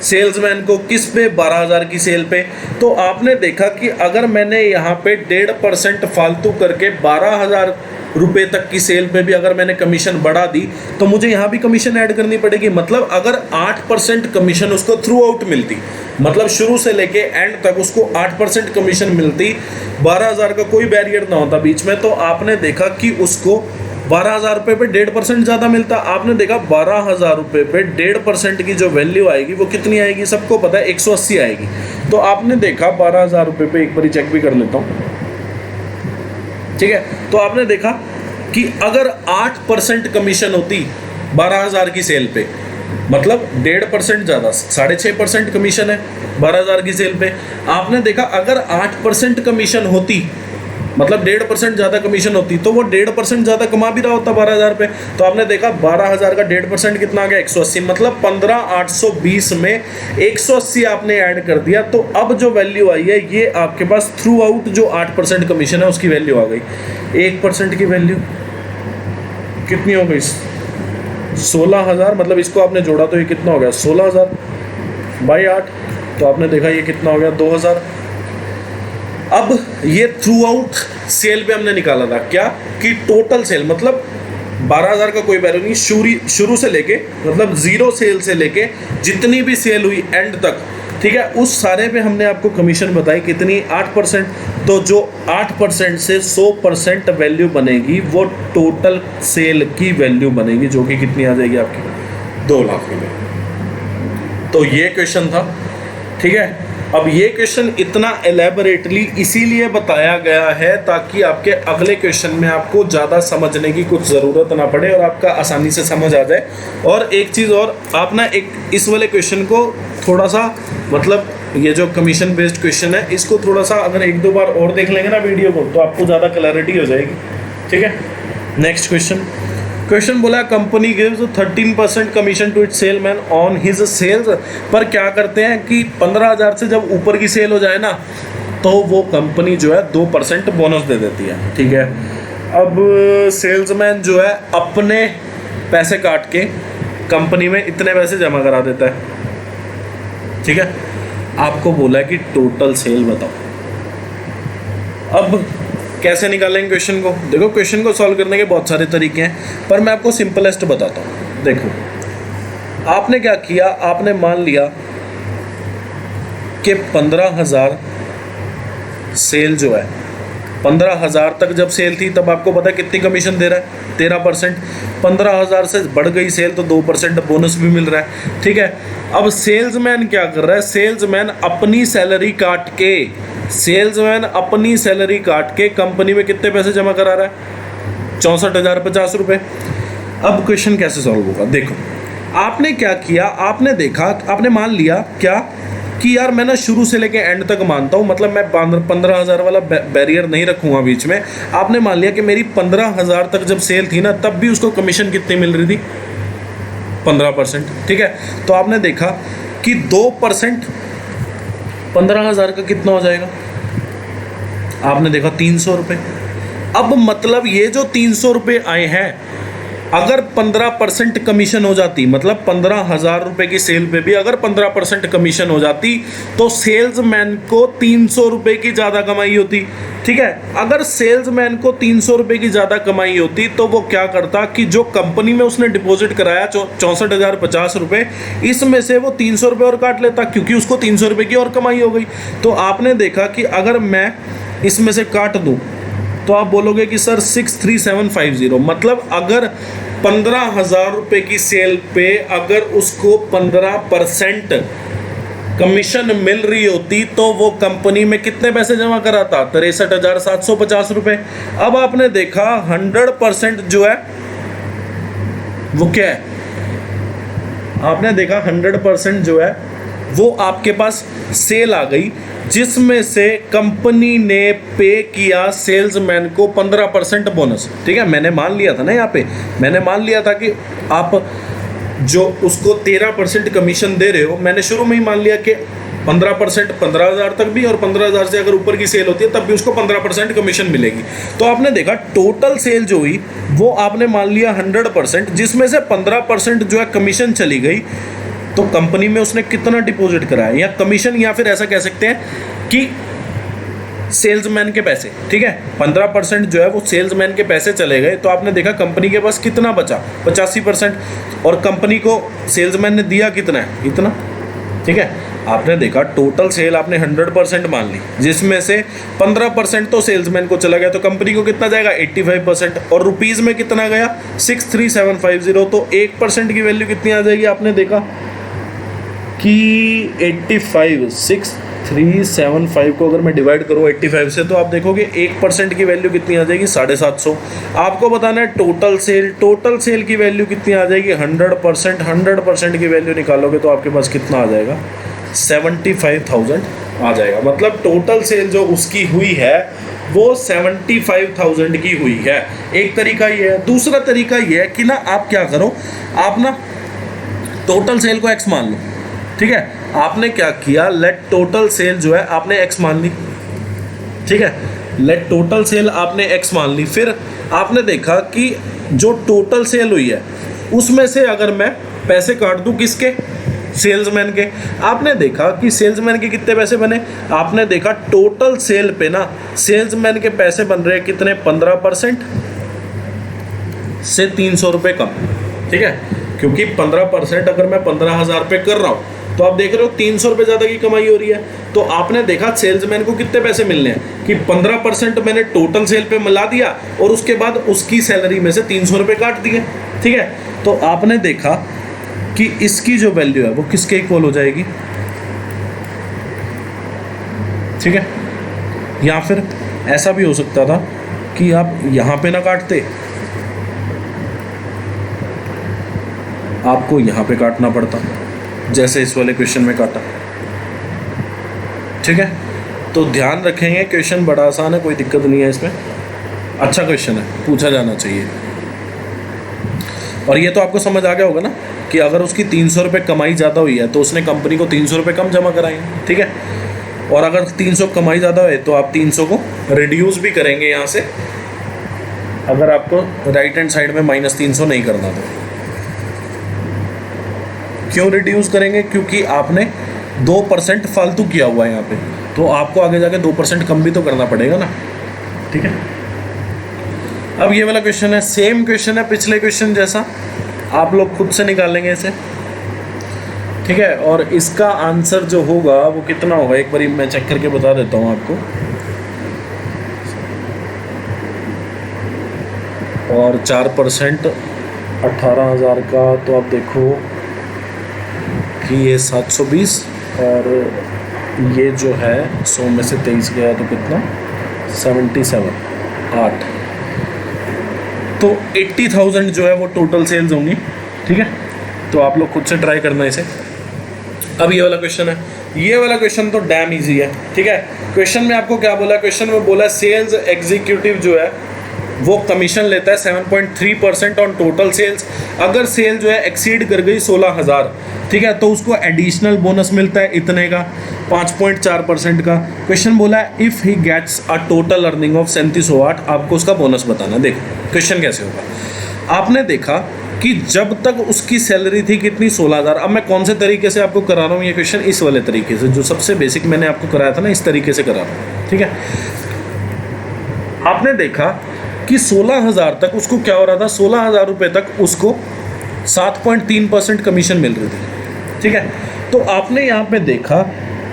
A: सेल्समैन को, किस पे, 12,000 की सेल पे। तो आपने देखा कि अगर मैंने यहाँ पे 1.5% फालतू करके 12,000 रुपये तक की सेल पे भी अगर मैंने कमीशन बढ़ा दी तो मुझे यहाँ भी कमीशन ऐड करनी पड़ेगी। मतलब अगर 8% कमीशन उसको थ्रू आउट मिलती, मतलब शुरू से लेके एंड तक उसको 8% कमीशन मिलती, 12,000 का कोई बैरियर ना होता बीच में, तो आपने देखा कि उसको 12,000 रुपये पे 1.5% ज़्यादा मिलता। आपने देखा 12,000 रुपये पे 1.5% की जो वैल्यू आएगी वो कितनी आएगी, सबको पता है 180 आएगी। तो आपने देखा 12,000 रुपये पे, एक बार चेक भी कर लेता हूँ, ठीक है, तो आपने देखा कि अगर 8% कमीशन होती 12,000 की सेल पे, मतलब 1.5% ज़्यादा, 6.5% कमीशन है 12,000 की सेल पे। आपने देखा अगर 8% कमीशन होती मतलब 1.5% ज़्यादा कमीशन होती तो वो 1.5% ज़्यादा कमा भी रहा होता 12,000 पे। तो आपने देखा 12,000 का 1.5% कितना आ गया 180, मतलब 15,820 में 180 आपने ऐड कर दिया। तो अब जो वैल्यू आई है ये आपके पास थ्रू आउट जो 8% कमीशन है उसकी वैल्यू आ गई। 1% की वैल्यू कितनी हो गई 16,000, मतलब इसको आपने जोड़ा तो ये कितना हो गया 16,000 बाई 8, तो आपने देखा ये कितना हो गया 2,000। अब ये थ्रू आउट सेल पे हमने निकाला था क्या कि टोटल सेल मतलब 12,000 का कोई वैल्यू नहीं, शुरू से लेके मतलब जीरो सेल से लेके जितनी भी सेल हुई एंड तक, ठीक है, उस सारे पे हमने आपको कमीशन बताई कितनी 8%। तो जो 8% से 100% वैल्यू बनेगी वो टोटल सेल की वैल्यू बनेगी, जो कि कितनी आ जाएगी आपकी 2 लाख रुपये। तो ये क्वेश्चन था, ठीक है। अब ये क्वेश्चन इतना एलेबोरेटली इसीलिए बताया गया है ताकि आपके अगले क्वेश्चन में आपको ज़्यादा समझने की कुछ ज़रूरत ना पड़े और आपका आसानी से समझ आ जाए। और एक चीज़ और, आप ना एक इस वाले क्वेश्चन को थोड़ा सा मतलब ये जो कमीशन बेस्ड क्वेश्चन है इसको थोड़ा सा अगर 1-2 बार और देख लेंगे ना वीडियो को तो आपको ज़्यादा क्लैरिटी हो जाएगी, ठीक है। नेक्स्ट क्वेश्चन बोला company gives 13% commission to its salesman on his sales. पर क्या करते हैं कि 15,000 से जब ऊपर की सेल हो जाए ना तो वो कंपनी जो है 2% बोनस दे देती है, ठीक है। अब सेल्समैन जो है अपने पैसे काट के कंपनी में इतने पैसे जमा करा देता है, ठीक है। आपको बोला है कि टोटल सेल बताओ। अब कैसे निकालेंगे क्वेश्चन को? देखो क्वेश्चन को सॉल्व करने के बहुत सारे तरीके हैं पर मैं आपको सिंपलेस्ट बताता हूँ। देखो आपने क्या किया, आपने मान लिया कि 15,000 सेल जो है 15,000 तक जब सेल थी तब आपको पता है कितनी कमीशन दे रहा है 13%। 15,000 से बढ़ गई सेल तो 2% बोनस भी मिल रहा है, ठीक है। अब सेल्समैन क्या कर रहा है, सेल्समैन अपनी सैलरी काट के कंपनी में कितने पैसे जमा करा रहा है 64,050 रुपये। अब क्वेश्चन कैसे सॉल्व होगा? देखो आपने क्या किया, आपने देखा, आपने मान लिया क्या कि यार मैं ना शुरू से लेके एंड तक मानता हूँ, मतलब मैं 15,000 वाला बैरियर नहीं रखूँगा बीच में। आपने मान लिया कि मेरी 15,000 तक जब सेल थी ना तब भी उसको कमीशन कितनी मिल रही थी 15%, ठीक है। तो आपने देखा कि 2% 15,000 का कितना हो जाएगा, आपने देखा 300 रुपये। अब मतलब ये जो 300 रुपये आए हैं अगर 15% कमीशन हो जाती, मतलब 15,000 रुपये की सेल पे भी अगर 15% कमीशन हो जाती तो सेल्समैन को 300 रुपये की ज़्यादा कमाई होती, ठीक है। अगर सेल्समैन को 300 रुपये की ज़्यादा कमाई होती तो वो क्या करता कि जो कंपनी में उसने डिपॉजिट कराया 64,050 रुपये, इसमें से वो 300 रुपये और काट लेता क्योंकि उसको 300 रुपये की और कमाई हो गई। तो आपने देखा कि अगर मैं इसमें से काट दूं तो आप बोलोगे कि सर 63750, मतलब अगर 15,000 रुपये की सेल पे अगर उसको 15% कमीशन मिल रही होती तो वो कंपनी में कितने पैसे जमा कराता 63,750 रुपये। अब आपने देखा 100% जो है वो क्या है, आपने देखा 100% जो है वो आपके पास सेल आ गई जिसमें से कंपनी ने पे किया सेल्समैन को 15% बोनस, ठीक है। मैंने मान लिया था ना, यहाँ पे मैंने मान लिया था कि आप जो उसको 13% कमीशन दे रहे हो, मैंने शुरू में ही मान लिया कि 15% 15,000 तक भी और 15,000 से अगर ऊपर की सेल होती है तब भी उसको 15% कमीशन मिलेगी। तो आपने देखा टोटल सेल जो हुई वो आपने मान लिया 100%, जिसमें से 15% जो है कमीशन चली गई। तो कंपनी में उसने कितना डिपॉजिट कराया या कमीशन, या फिर ऐसा कह सकते हैं कि सेल्समैन के पैसे, ठीक है। 15% जो है वो सेल्समैन के पैसे चले गए। तो आपने देखा कंपनी के पास कितना बचा 85%, और कंपनी को सेल्समैन ने दिया कितना है, इतना, ठीक है। आपने देखा टोटल सेल आपने 100% मान ली, जिसमें से 15% तो सेल्समैन को चला गया, तो कंपनी को कितना जाएगा 85%, और रुपीज़ में कितना गया 63750। तो 1% की वैल्यू कितनी आ जाएगी, आपने देखा कि 85, 6375 को अगर मैं डिवाइड करूँ 85 से तो आप देखोगे 1% की वैल्यू कितनी आ जाएगी 750। आपको बताना है टोटल सेल की वैल्यू कितनी आ जाएगी 100% की वैल्यू निकालोगे तो आपके पास कितना आ जाएगा 75,000 आ जाएगा। मतलब टोटल सेल जो उसकी हुई है वो 75,000 की हुई है। एक तरीका ये है। दूसरा तरीका ये है कि ना आप क्या करो, आप ना टोटल सेल को एक्स मान लो, ठीक है। आपने क्या किया, लेट टोटल सेल जो है आपने एक्स मान ली, ठीक है। लेट टोटल सेल आपने एक्स मान ली। फिर आपने देखा कि जो टोटल सेल हुई है उसमें से अगर मैं पैसे काट दूं किसके, सेल्समैन के, आपने देखा कि सेल्समैन के कितने पैसे बने। आपने देखा टोटल सेल पे ना सेल्समैन के पैसे बन रहे हैं कितने, 15% से 300 रुपये कम, ठीक है। क्योंकि 15% अगर मैं 15,000 पे कर रहा हूँ तो आप देख रहे हो 300 रुपये ज़्यादा की कमाई हो रही है। तो आपने देखा सेल्समैन को कितने पैसे मिलने हैं कि 15% मैंने टोटल सेल पे मिला दिया और उसके बाद उसकी सैलरी में से 300 रुपये काट दिए, ठीक है। तो आपने देखा कि इसकी जो वैल्यू है वो किसके इक्वल हो जाएगी, ठीक है। या फिर ऐसा भी हो सकता था कि आप यहाँ पे ना काटते, आपको यहाँ पे काटना पड़ता, जैसे इस वाले क्वेश्चन में काटा, ठीक है। तो ध्यान रखेंगे, क्वेश्चन बड़ा आसान है, कोई दिक्कत नहीं है इसमें, अच्छा क्वेश्चन है, पूछा जाना चाहिए। और ये तो आपको समझ आ गया होगा ना कि अगर उसकी 300 रुपये कमाई ज़्यादा हुई है तो उसने कंपनी को 300 रुपये कम जमा कराएंगे, ठीक है। और अगर 300 कमाई ज़्यादा है तो आप 300 को रिड्यूस भी करेंगे यहाँ से, अगर आपको राइट हैंड साइड में -300 नहीं करना तो। क्यों रिड्यूस करेंगे, क्योंकि आपने 2% फालतू किया हुआ है यहाँ पे, तो आपको आगे जाके 2% कम भी तो करना पड़ेगा ना, ठीक है। अब ये वाला क्वेश्चन है, सेम क्वेश्चन है पिछले क्वेश्चन जैसा, आप लोग खुद से निकालेंगे इसे, ठीक है। और इसका आंसर जो होगा वो कितना होगा, एक बार मैं चेक करके बता देता हूँ आपको। और 4% 18,000 का, तो आप देखो कि ये 720 और ये जो है 100 में से 23 गया तो कितना, 77, 8, तो 80,000 जो है वो टोटल सेल्स होंगी, ठीक है। तो आप लोग खुद से ट्राई करना इसे। अब ये वाला क्वेश्चन है, ये वाला क्वेश्चन तो डैम इजी है, ठीक है। क्वेश्चन में आपको क्या बोला, क्वेश्चन में बोला सेल्स एग्जीक्यूटिव जो है वो कमीशन लेता है 7.3% ऑन टोटल सेल्स। अगर सेल जो है एक्सीड कर गई 16,000, ठीक है, तो उसको एडिशनल बोनस मिलता है इतने का, 5.4% का। क्वेश्चन बोला है if he gets a total earning of 3708, आपको उसका बोनस बताना। देखो क्वेश्चन कैसे होगा। आपने देखा कि जब तक उसकी सैलरी थी कितनी, 16,000। अब मैं कौन से तरीके से आपको करा रहा हूँ ये क्वेश्चन, इस वाले तरीके से, जो सबसे बेसिक मैंने आपको कराया था ना, इस तरीके से करा रहा हूँ, ठीक है। आपने देखा कि 16,000 तक उसको क्या हो रहा था, 16,000 रुपये तक उसको 7.3% कमीशन मिल रही थी, ठीक है। तो आपने यहाँ पे देखा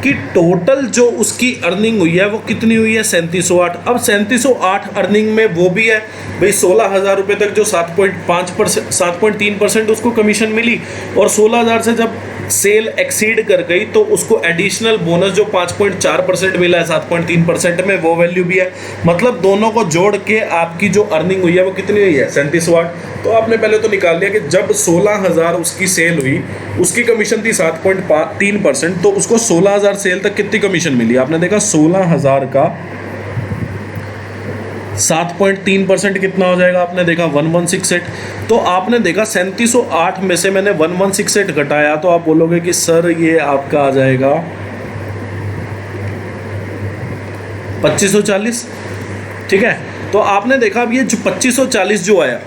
A: कि टोटल जो उसकी अर्निंग हुई है वो कितनी हुई है, 3708। अब 3708 अर्निंग में वो भी है भाई 16,000 रुपये तक जो 7.3% उसको कमीशन मिली, और 16,000 से जब सेल एक्सीड कर गई तो उसको एडिशनल बोनस जो 5.4% मिला है 7.3% में, वो वैल्यू भी है। मतलब दोनों को जोड़ के आपकी जो अर्निंग हुई है वो कितनी हुई है, 3708। तो आपने पहले तो निकाल लिया कि जब 16,000 उसकी सेल हुई, उसकी कमीशन थी 7.3%, तो उसको 16,000 सेल तक कितनी कमीशन मिली। आपने देखा 16,000 का 7.3% कितना हो जाएगा, आपने देखा 1168। तो आपने देखा 3708 में से मैंने 1168 घटाया, तो आप बोलोगे कि सर ये आपका आ जाएगा 2540, ठीक है। तो आपने देखा अब ये जो 2540 जो आया,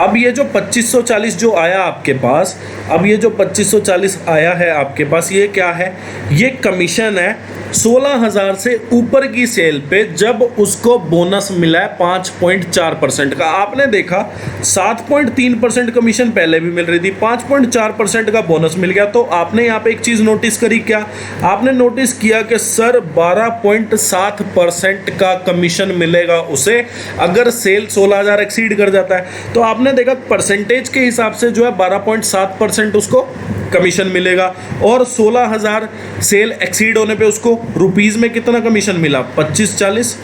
A: अब ये जो 2540 जो आया आपके पास, अब ये जो 2540 आया है आपके पास, ये क्या है, ये कमीशन है 16,000 से ऊपर की सेल पे जब उसको बोनस मिला है 5.4% का। आपने देखा 7.3% कमीशन पहले भी मिल रही थी, 5.4% का बोनस मिल गया। तो आपने यहाँ पे एक चीज़ नोटिस करी, क्या आपने नोटिस किया कि सर 12.7% का कमीशन मिलेगा उसे अगर सेल 16,000 एक्सीड कर जाता है। तो आपने देखा परसेंटेज के हिसाब से जो है 12.7% उसको कमीशन मिलेगा, और 16,000 सेल एक्सीड होने पे उसको रुपीस में कितना कमीशन मिला, 2540।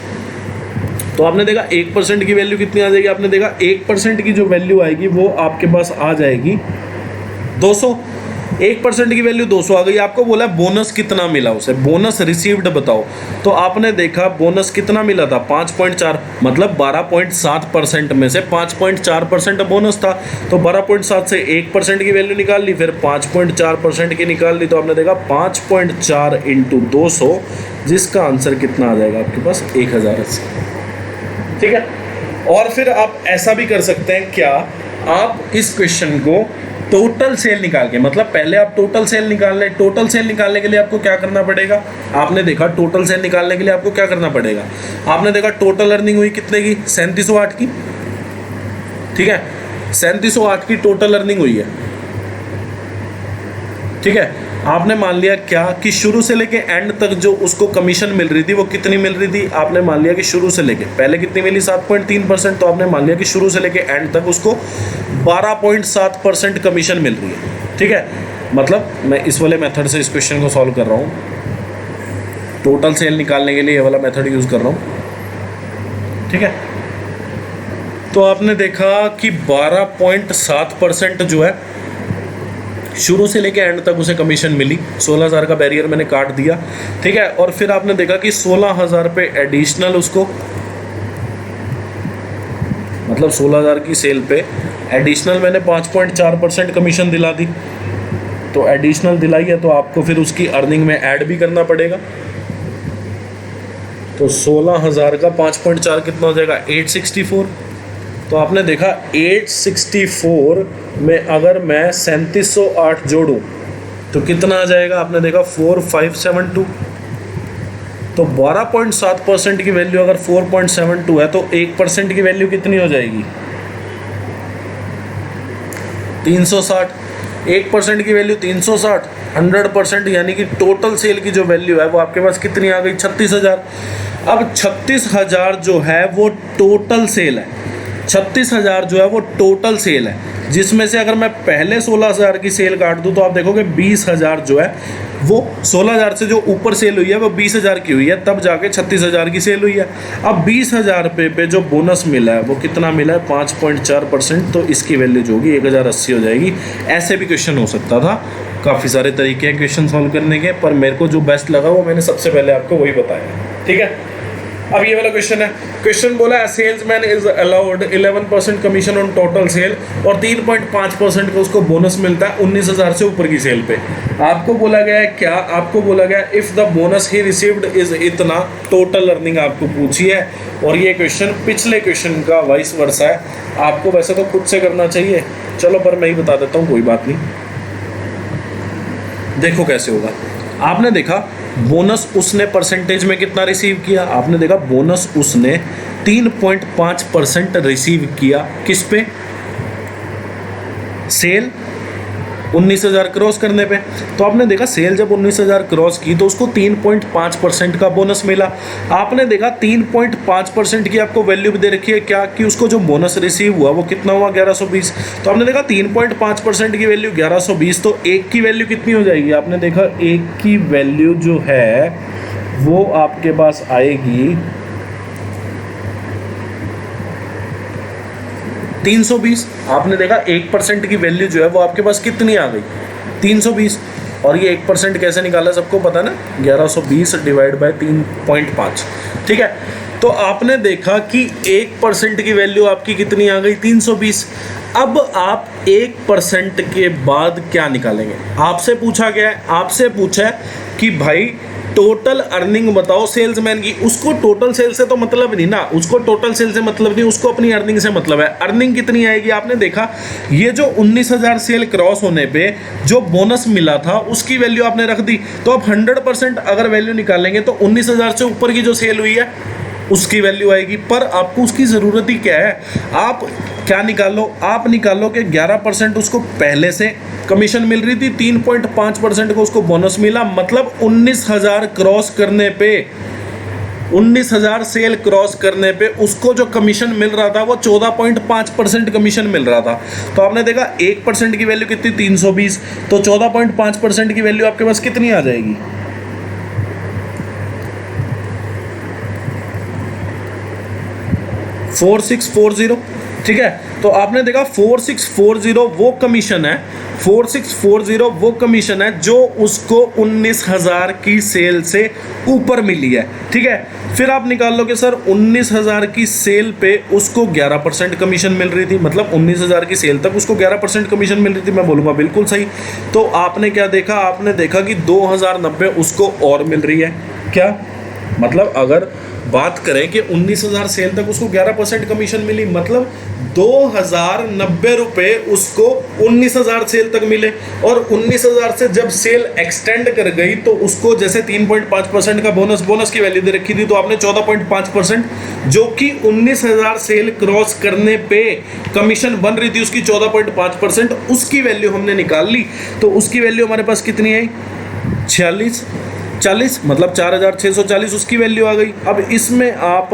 A: तो आपने देखा 1% की वैल्यू कितनी आ जाएगी, आपने देखा 1% की जो वैल्यू आएगी वो आपके पास आ जाएगी 200। 1% की वैल्यू 200 आ गई। आपको बोला बोनस कितना मिला उसे, बोनस रिसीव्ड बताओ। तो आपने देखा बोनस कितना मिला था 5.4, मतलब 12.7% में से 5.4% बोनस था। तो 12.7 से 1% की वैल्यू निकाल ली, फिर 5.4% की निकाल ली। तो आपने देखा 5.4 इंटू 200, जिसका आंसर कितना आ जाएगा आपके पास 1080। ठीक है। और फिर आप ऐसा भी कर सकते हैं, क्या आप इस क्वेश्चन को टोटल सेल निकाल के, मतलब पहले आप टोटल सेल निकाल लें। टोटल सेल निकालने के लिए आपको क्या करना पड़ेगा, आपने देखा टोटल सेल निकालने के लिए आपको क्या करना पड़ेगा। आपने देखा टोटल अर्निंग हुई कितने की, 3708 की। ठीक है, 3708 की टोटल अर्निंग हुई है। ठीक है, आपने मान लिया क्या कि शुरू से लेके एंड तक जो उसको कमीशन मिल रही थी वो कितनी मिल रही थी। आपने मान लिया कि शुरू से लेके पहले कितनी मिली 7.3%, तो आपने मान लिया कि शुरू से लेके एंड तक उसको 12.7% कमीशन मिल रही है। ठीक है, मतलब मैं इस वाले मेथड से इस क्वेश्चन को सॉल्व कर रहा हूँ, टोटल सेल निकालने के लिए ये वाला मेथड यूज़ कर रहा हूँ। ठीक है, तो आपने देखा कि 12.7% जो है शुरू से लेके एंड तक उसे कमीशन मिली। 16,000 का बैरियर मैंने काट दिया। ठीक है, और फिर आपने देखा कि 16,000 पे एडिशनल उसको, मतलब 16,000 की सेल पे एडिशनल मैंने 5.4% कमीशन दिला दी। तो एडिशनल दिलाई है तो आपको फिर उसकी अर्निंग में ऐड भी करना पड़ेगा। तो 16,000 का 5.4 कितना हो जाएगा 864। तो आपने देखा 864 में अगर मैं 3708 जोड़ूं तो कितना आ जाएगा, आपने देखा 4572। तो 12.7% की वैल्यू अगर 4.72 है तो 1% की वैल्यू कितनी हो जाएगी 360। 1% की वैल्यू 360, 100% यानी कि टोटल सेल की जो वैल्यू है वो आपके पास कितनी आ गई 36,000। अब 36,000 जो है वो टोटल सेल है। 36,000 जो है वो टोटल सेल है, जिसमें से अगर मैं पहले 16,000 की सेल काट दूं तो आप देखोगे 20,000 जो है वो 16,000 से जो ऊपर सेल हुई है वो 20,000 की हुई है, तब जाके 36,000 की सेल हुई है। अब 20,000 पे जो बोनस मिला है वो कितना मिला है 5.4%, तो इसकी वैल्यू जो होगी 1080 हो जाएगी। ऐसे भी क्वेश्चन हो सकता था, काफ़ी सारे तरीके हैं क्वेश्चन सॉल्व करने के, पर मेरे को जो बेस्ट लगा वो मैंने सबसे पहले आपको वही बताया। ठीक है, अब ये वाला क्वेश्चन है। क्वेश्चन बोला है salesman is allowed 11% commission on total sale और 3.5% का उसको बोनस मिलता है 19,000 से ऊपर की सेल पे। आपको बोला गया है क्या, आपको बोला गया if the bonus he received is इतना, टोटल अर्निंग आपको पूछी है। और ये क्वेश्चन पिछले क्वेश्चन का वाइस वर्सा है। आपको वैसे तो खुद से करना चाहिए, चलो पर मैं ही बता देता हूँ, कोई बात नहीं। देखो कैसे होगा। आपने देखा बोनस उसने परसेंटेज में कितना रिसीव किया, आपने देखा बोनस उसने 3.5% रिसीव किया। किस पे, सेल 19,000 क्रॉस करने पे। तो आपने देखा सेल जब 19,000 क्रॉस की तो उसको 3.5% का बोनस मिला। आपने देखा 3.5% की आपको वैल्यू भी दे रखी है क्या, कि उसको जो बोनस रिसीव हुआ वो कितना हुआ 1120। तो आपने देखा 3.5% की वैल्यू 1120, तो एक की वैल्यू कितनी हो जाएगी, आपने देखा एक की वैल्यू जो है वो आपके पास आएगी 320। आपने देखा 1% की वैल्यू जो है वो आपके पास कितनी आ गई 320। और ये 1% कैसे निकाला सबको पता ना, 1120 डिवाइड बाय 3.5। ठीक है, तो आपने देखा कि 1% की वैल्यू आपकी कितनी आ गई 320। अब आप 1% के बाद क्या निकालेंगे, आपसे पूछा गया है, आपसे पूछा है कि भाई टोटल अर्निंग बताओ सेल्समैन की। उसको टोटल सेल से तो मतलब नहीं ना, उसको टोटल सेल से मतलब नहीं, उसको अपनी अर्निंग से मतलब है। अर्निंग कितनी आएगी, आपने देखा ये जो 19,000 सेल क्रॉस होने पे जो बोनस मिला था उसकी वैल्यू आपने रख दी। तो आप 100% अगर वैल्यू निकालेंगे तो 19,000 से ऊपर की जो सेल हुई है उसकी वैल्यू आएगी। पर आपको उसकी ज़रूरत ही क्या है, आप क्या निकालो, आप निकालो कि 11% उसको पहले से कमीशन मिल रही थी, 3.5% को उसको बोनस मिला, मतलब 19,000 क्रॉस करने पे, 19,000 सेल क्रॉस करने पे उसको जो कमीशन मिल रहा था वो 14.5% कमीशन मिल रहा था। तो आपने देखा 1% की वैल्यू कितनी 320, तो 14.5% की वैल्यू आपके पास कितनी आ जाएगी 4640। ठीक है, तो आपने देखा 4640 वो कमीशन है, 4640 वो कमीशन है जो उसको 19,000 की सेल से ऊपर मिली है, ठीक है। फिर आप निकाल लो कि सर 19,000 की सेल पे उसको 11% कमीशन मिल रही थी, मतलब 19,000 की सेल तक उसको 11% कमीशन मिल रही थी। मैं बोलूँगा बिल्कुल सही। तो आपने क्या देखा, आपने देखा कि 2,090 उसको और मिल रही है। क्या मतलब, अगर बात करें कि 19,000 सेल तक उसको 11% कमीशन मिली, मतलब 2,090 रुपये उसको 19,000 सेल तक मिले। और 19,000 से जब सेल एक्सटेंड कर गई तो उसको जैसे 3.5% का बोनस की वैल्यू दे रखी थी, तो आपने 14.5%, जो कि 19,000 सेल क्रॉस करने पे कमीशन बन रही थी उसकी 14.5%, उसकी वैल्यू हमने निकाल ली। तो उसकी वैल्यू हमारे पास कितनी आई, 40, मतलब 4,640 उसकी वैल्यू आ गई। अब इसमें आप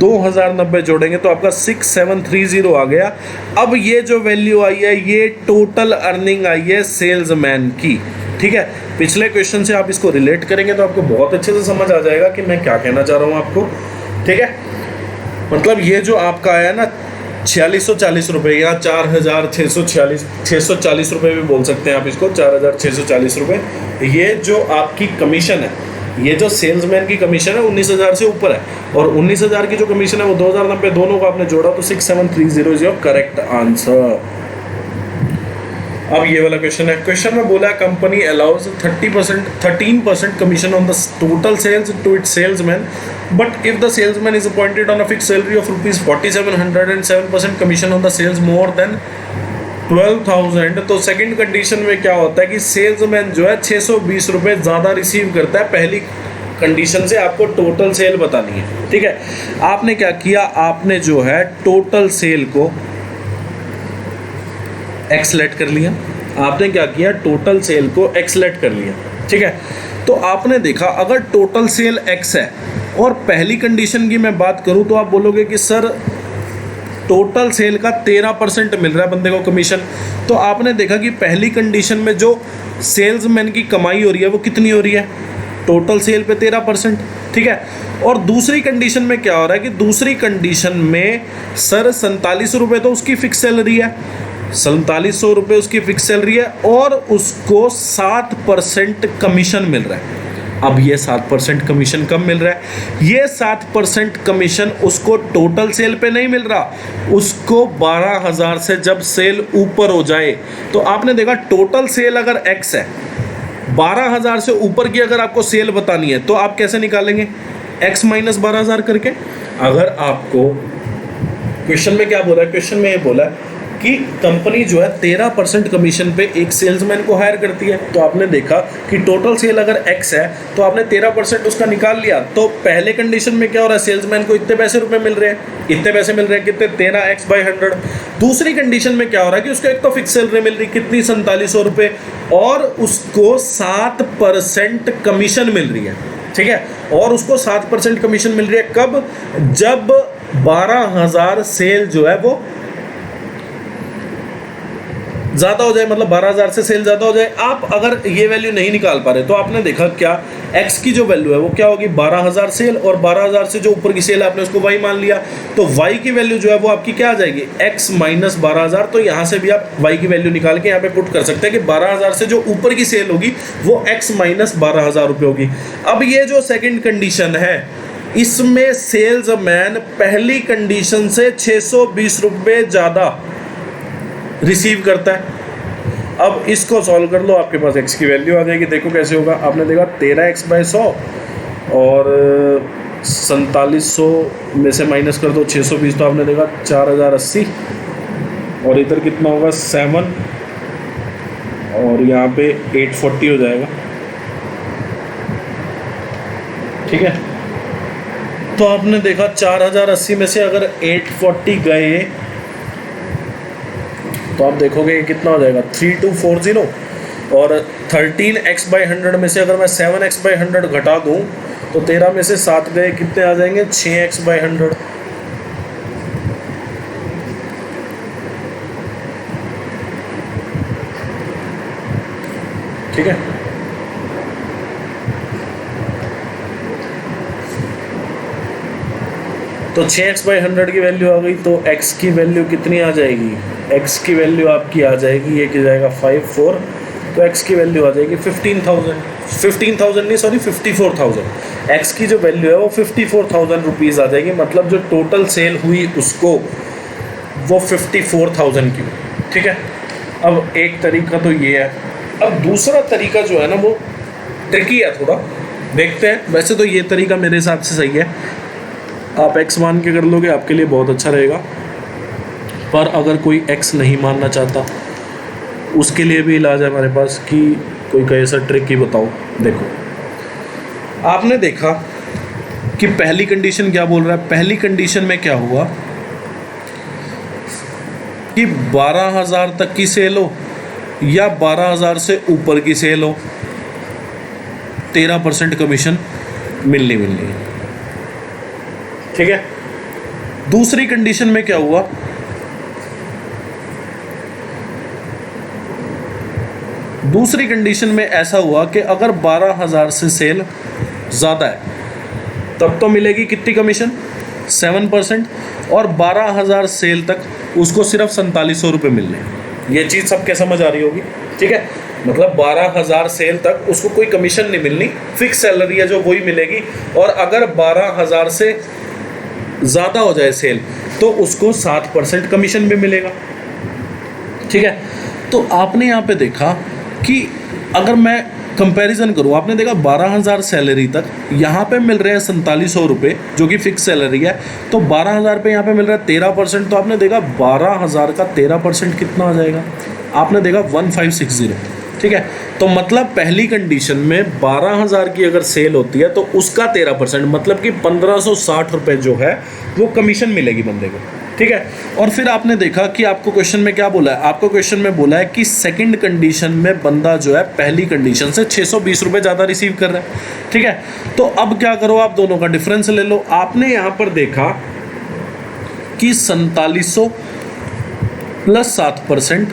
A: 2,090 जोड़ेंगे तो आपका 6,730 आ गया। अब ये जो वैल्यू आई है ये टोटल अर्निंग आई है सेल्समैन की, ठीक है। पिछले क्वेश्चन से आप इसको रिलेट करेंगे तो आपको बहुत अच्छे से समझ आ जाएगा कि मैं क्या कहना चाह रहा हूँ आपको, ठीक है। मतलब ये जो आपका आया ना 4,640 रुपये या 4,640 रुपये भी बोल सकते हैं आप इसको, 4,640 रुपये, ये जो आपकी कमीशन है, ये जो सेल्समैन की कमीशन है 19,000 से ऊपर है, और 19,000 की जो कमीशन है वो 2,090, दोनों को आपने जोड़ा तो 6,730 इज योर करेक्ट आंसर। अब ये वाला क्वेश्चन है। क्वेश्चन में बोला है company allows 13% commission on the total sales to its salesman, but if the salesman is appointed on a fix salary of ₹4700 and 7% commission on the sales more than 12,000, तो second condition में क्या होता है कि salesman जो है 620 रुपये ज़्यादा रिसीव करता है। पहली कंडीशन से आपको टोटल सेल बतानी है, ठीक है। आपने क्या किया, आपने जो है टोटल सेल को एक्सलेट कर लिया। आपने क्या किया, टोटल सेल को एक्सलेट कर लिया, ठीक है। तो आपने देखा अगर टोटल सेल एक्स है और पहली कंडीशन की मैं बात करूं तो आप बोलोगे कि सर टोटल सेल का 13% मिल रहा है बंदे को कमीशन। तो आपने देखा कि पहली कंडीशन में जो सेल्समैन की कमाई हो रही है वो कितनी हो रही है, टोटल सेल पे 13%, ठीक है। और दूसरी कंडीशन में क्या हो रहा है कि दूसरी कंडीशन में सर 47 रुपये तो उसकी फिक्स सैलरी है, 4700 रुपये उसकी फिक्स सैलरी है, और उसको 7% कमीशन मिल रहा है। अब ये 7% कमीशन कब मिल रहा है, ये 7% कमीशन उसको टोटल सेल पे नहीं मिल रहा, उसको 12,000 से जब सेल ऊपर हो जाए। तो आपने देखा टोटल सेल अगर एक्स है, 12,000 से ऊपर की अगर आपको सेल बतानी है तो आप कैसे निकालेंगे, x माइनस 12,000 करके। अगर आपको क्वेश्चन में क्या बोला है, क्वेश्चन में ये बोला है कि कंपनी जो है 13% कमीशन पे एक सेल्समैन को हायर करती है। तो आपने देखा कि टोटल सेल अगर x है तो आपने 13% उसका निकाल लिया। तो पहले कंडीशन में क्या हो रहा है, सेल्समैन को इतने पैसे रुपए मिल रहे हैं, इतने पैसे मिल रहे हैं, कितने, 13x/100। दूसरी कंडीशन में क्या हो रहा है कि उसको एक तो फिक्स सैलरी मिल रही कितनी, 4700 रुपये, और उसको 7% कमीशन मिल रही है, ठीक है। और उसको 7% कमीशन मिल रही है कब, जब 12,000 सेल जो है वो ज़्यादा हो जाए, मतलब 12,000 से सेल ज़्यादा हो जाए। आप अगर ये वैल्यू नहीं निकाल पा रहे तो आपने देखा क्या, x की जो वैल्यू है वो क्या होगी, 12,000 सेल, और 12,000 से जो ऊपर की सेल है आपने उसको y मान लिया। तो y की वैल्यू जो है वो आपकी क्या आ जाएगी, x माइनस 12,000। तो यहाँ से भी आप y की वैल्यू निकाल के यहाँ पे पुट कर सकते हैं कि 12,000 से जो ऊपर की सेल होगी वो x माइनस 12,000 रुपये होगी। अब ये जो सेकेंड कंडीशन है इसमें सेल्समैन पहली कंडीशन से 620 रुपये ज़्यादा रिसीव करता है। अब इसको सॉल्व कर लो, आपके पास x की वैल्यू आ जाएगी। देखो कैसे होगा, आपने देखा 13x/100 और 4700 में से माइनस कर दो 620, तो आपने देखा 4,080, और इधर कितना होगा 7, और यहाँ पे 840 हो जाएगा, ठीक है। तो आपने देखा 4,080 में से अगर 840 गए तो आप देखोगे ये कितना हो जाएगा, 3240, और 13x/100 में से अगर मैं 7x/100 घटा दूं तो 13 में से 7 गए, कितने आ जाएंगे, 6x/100, ठीक है। तो 6x/100 की वैल्यू आ गई, तो x की वैल्यू कितनी आ जाएगी, x की वैल्यू आपकी आ जाएगी, ये की जाएगा 54, तो x की वैल्यू आ जाएगी 15,000 नहीं सॉरी 54,000। x की जो वैल्यू है वो 54,000 रुपीज़ आ जाएगी, मतलब जो टोटल सेल हुई उसको वो 54,000 की। ठीक है, अब एक तरीका तो ये है। अब दूसरा तरीका जो है ना वो ट्रिकी है थोड़ा, देखते हैं। वैसे तो ये तरीका मेरे हिसाब से सही है, आप x मान के कर लोगे आपके लिए बहुत अच्छा रहेगा, पर अगर कोई x नहीं मानना चाहता उसके लिए भी इलाज है हमारे पास कि कोई कैसा ट्रिक ही बताओ। देखो, आपने देखा कि पहली कंडीशन क्या बोल रहा है, पहली कंडीशन में क्या हुआ कि 12,000 तक की सेल हो या 12,000 से ऊपर की सेल हो, 13% कमीशन मिलनी है। ठीक है, दूसरी कंडीशन में क्या हुआ, दूसरी कंडीशन में ऐसा हुआ कि अगर 12,000 से सेल ज़्यादा है तब तो मिलेगी कितनी कमीशन, 7%, और 12,000 सेल तक उसको सिर्फ 4700 रुपये मिलने। ये चीज़ सबके समझ आ रही होगी। ठीक है, मतलब 12,000 सेल तक उसको कोई कमीशन नहीं मिलनी, फिक्स सैलरी है जो वही मिलेगी, और अगर 12,000 से ज़्यादा हो जाए सेल तो उसको 7% कमीशन भी मिलेगा। ठीक है, तो आपने यहाँ पे देखा कि अगर मैं कंपैरिजन करूँ, आपने देखा 12,000 सैलरी तक यहाँ पे मिल रहे हैं 4700 रुपये जो कि फिक्स सैलरी है, तो 12,000 पे यहाँ पे मिल रहा है 13%, तो आपने देखा 12,000 का 13% कितना आ जाएगा, आपने देखा 1560। ठीक है, तो मतलब पहली कंडीशन में 12,000 की अगर सेल होती है तो उसका 13%, मतलब कि 1560 रुपये जो है वो कमीशन मिलेगी बंदे को। ठीक है, और फिर आपने देखा कि आपको क्वेश्चन में क्या बोला है, आपको क्वेश्चन में बोला है कि सेकंड कंडीशन में बंदा जो है पहली कंडीशन से 620 रुपये ज़्यादा रिसीव कर रहा है। ठीक है, तो अब क्या करो, आप दोनों का डिफरेंस ले लो। आपने यहाँ पर देखा कि 4700 प्लस 7%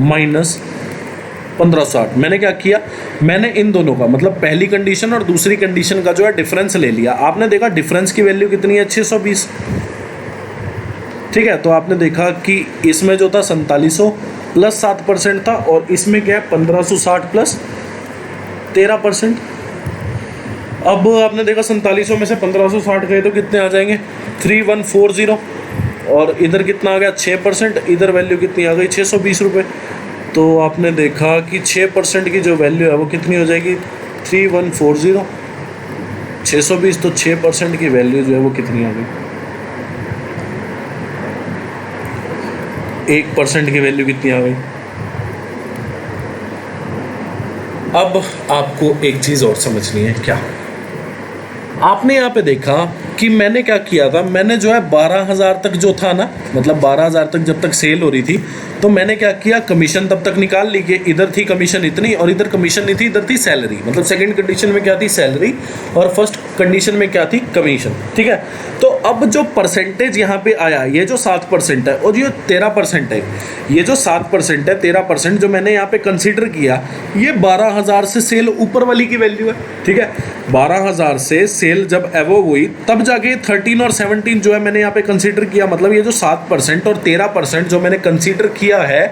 A: माइनस 1560, मैंने क्या किया, मैंने इन दोनों का मतलब पहली कंडीशन और दूसरी कंडीशन का जो है डिफरेंस ले लिया। आपने देखा डिफरेंस की वैल्यू कितनी है, 620। ठीक है, तो आपने देखा कि इसमें जो था 4700 प्लस 7% था, और इसमें क्या है 1560 प्लस 13%। अब आपने देखा 4700 में से 1560 गए तो कितने आ जाएंगे, 3140, और इधर कितना आ गया 6%, इधर वैल्यू कितनी आ गई 620 रुपये। तो आपने देखा कि 6% की जो वैल्यू है वो कितनी हो जाएगी 3140, 620, तो 6% की वैल्यू जो है वो कितनी आ गई, 1% की वैल्यू कितनी आ गई। अब आपको एक चीज़ और समझनी है, क्या आपने यहाँ पे देखा कि मैंने क्या किया था, मैंने जो है 12,000 तक जो था ना, मतलब 12,000 तक जब तक सेल हो रही थी तो मैंने क्या किया, कमीशन तब तक निकाल ली कि इधर थी कमीशन इतनी और इधर कमीशन नहीं थी, इधर थी सैलरी। मतलब सेकंड कंडीशन में क्या थी, सैलरी, और फर्स्ट कंडीशन में क्या थी, कमीशन। ठीक है, तो अब जो परसेंटेज यहाँ पे आया, ये जो 7% है और ये 13% है, ये जो 7% है 13% जो मैंने यहाँ पे कंसीडर किया, ये 12,000 से सेल ऊपर वाली की वैल्यू है। ठीक है, 12,000 से सेल जब एवो हुई तब जाके 13 और 17 जो है मैंने यहाँ पे कंसीडर किया। मतलब ये जो 7% और 13% जो मैंने कंसीडर किया है,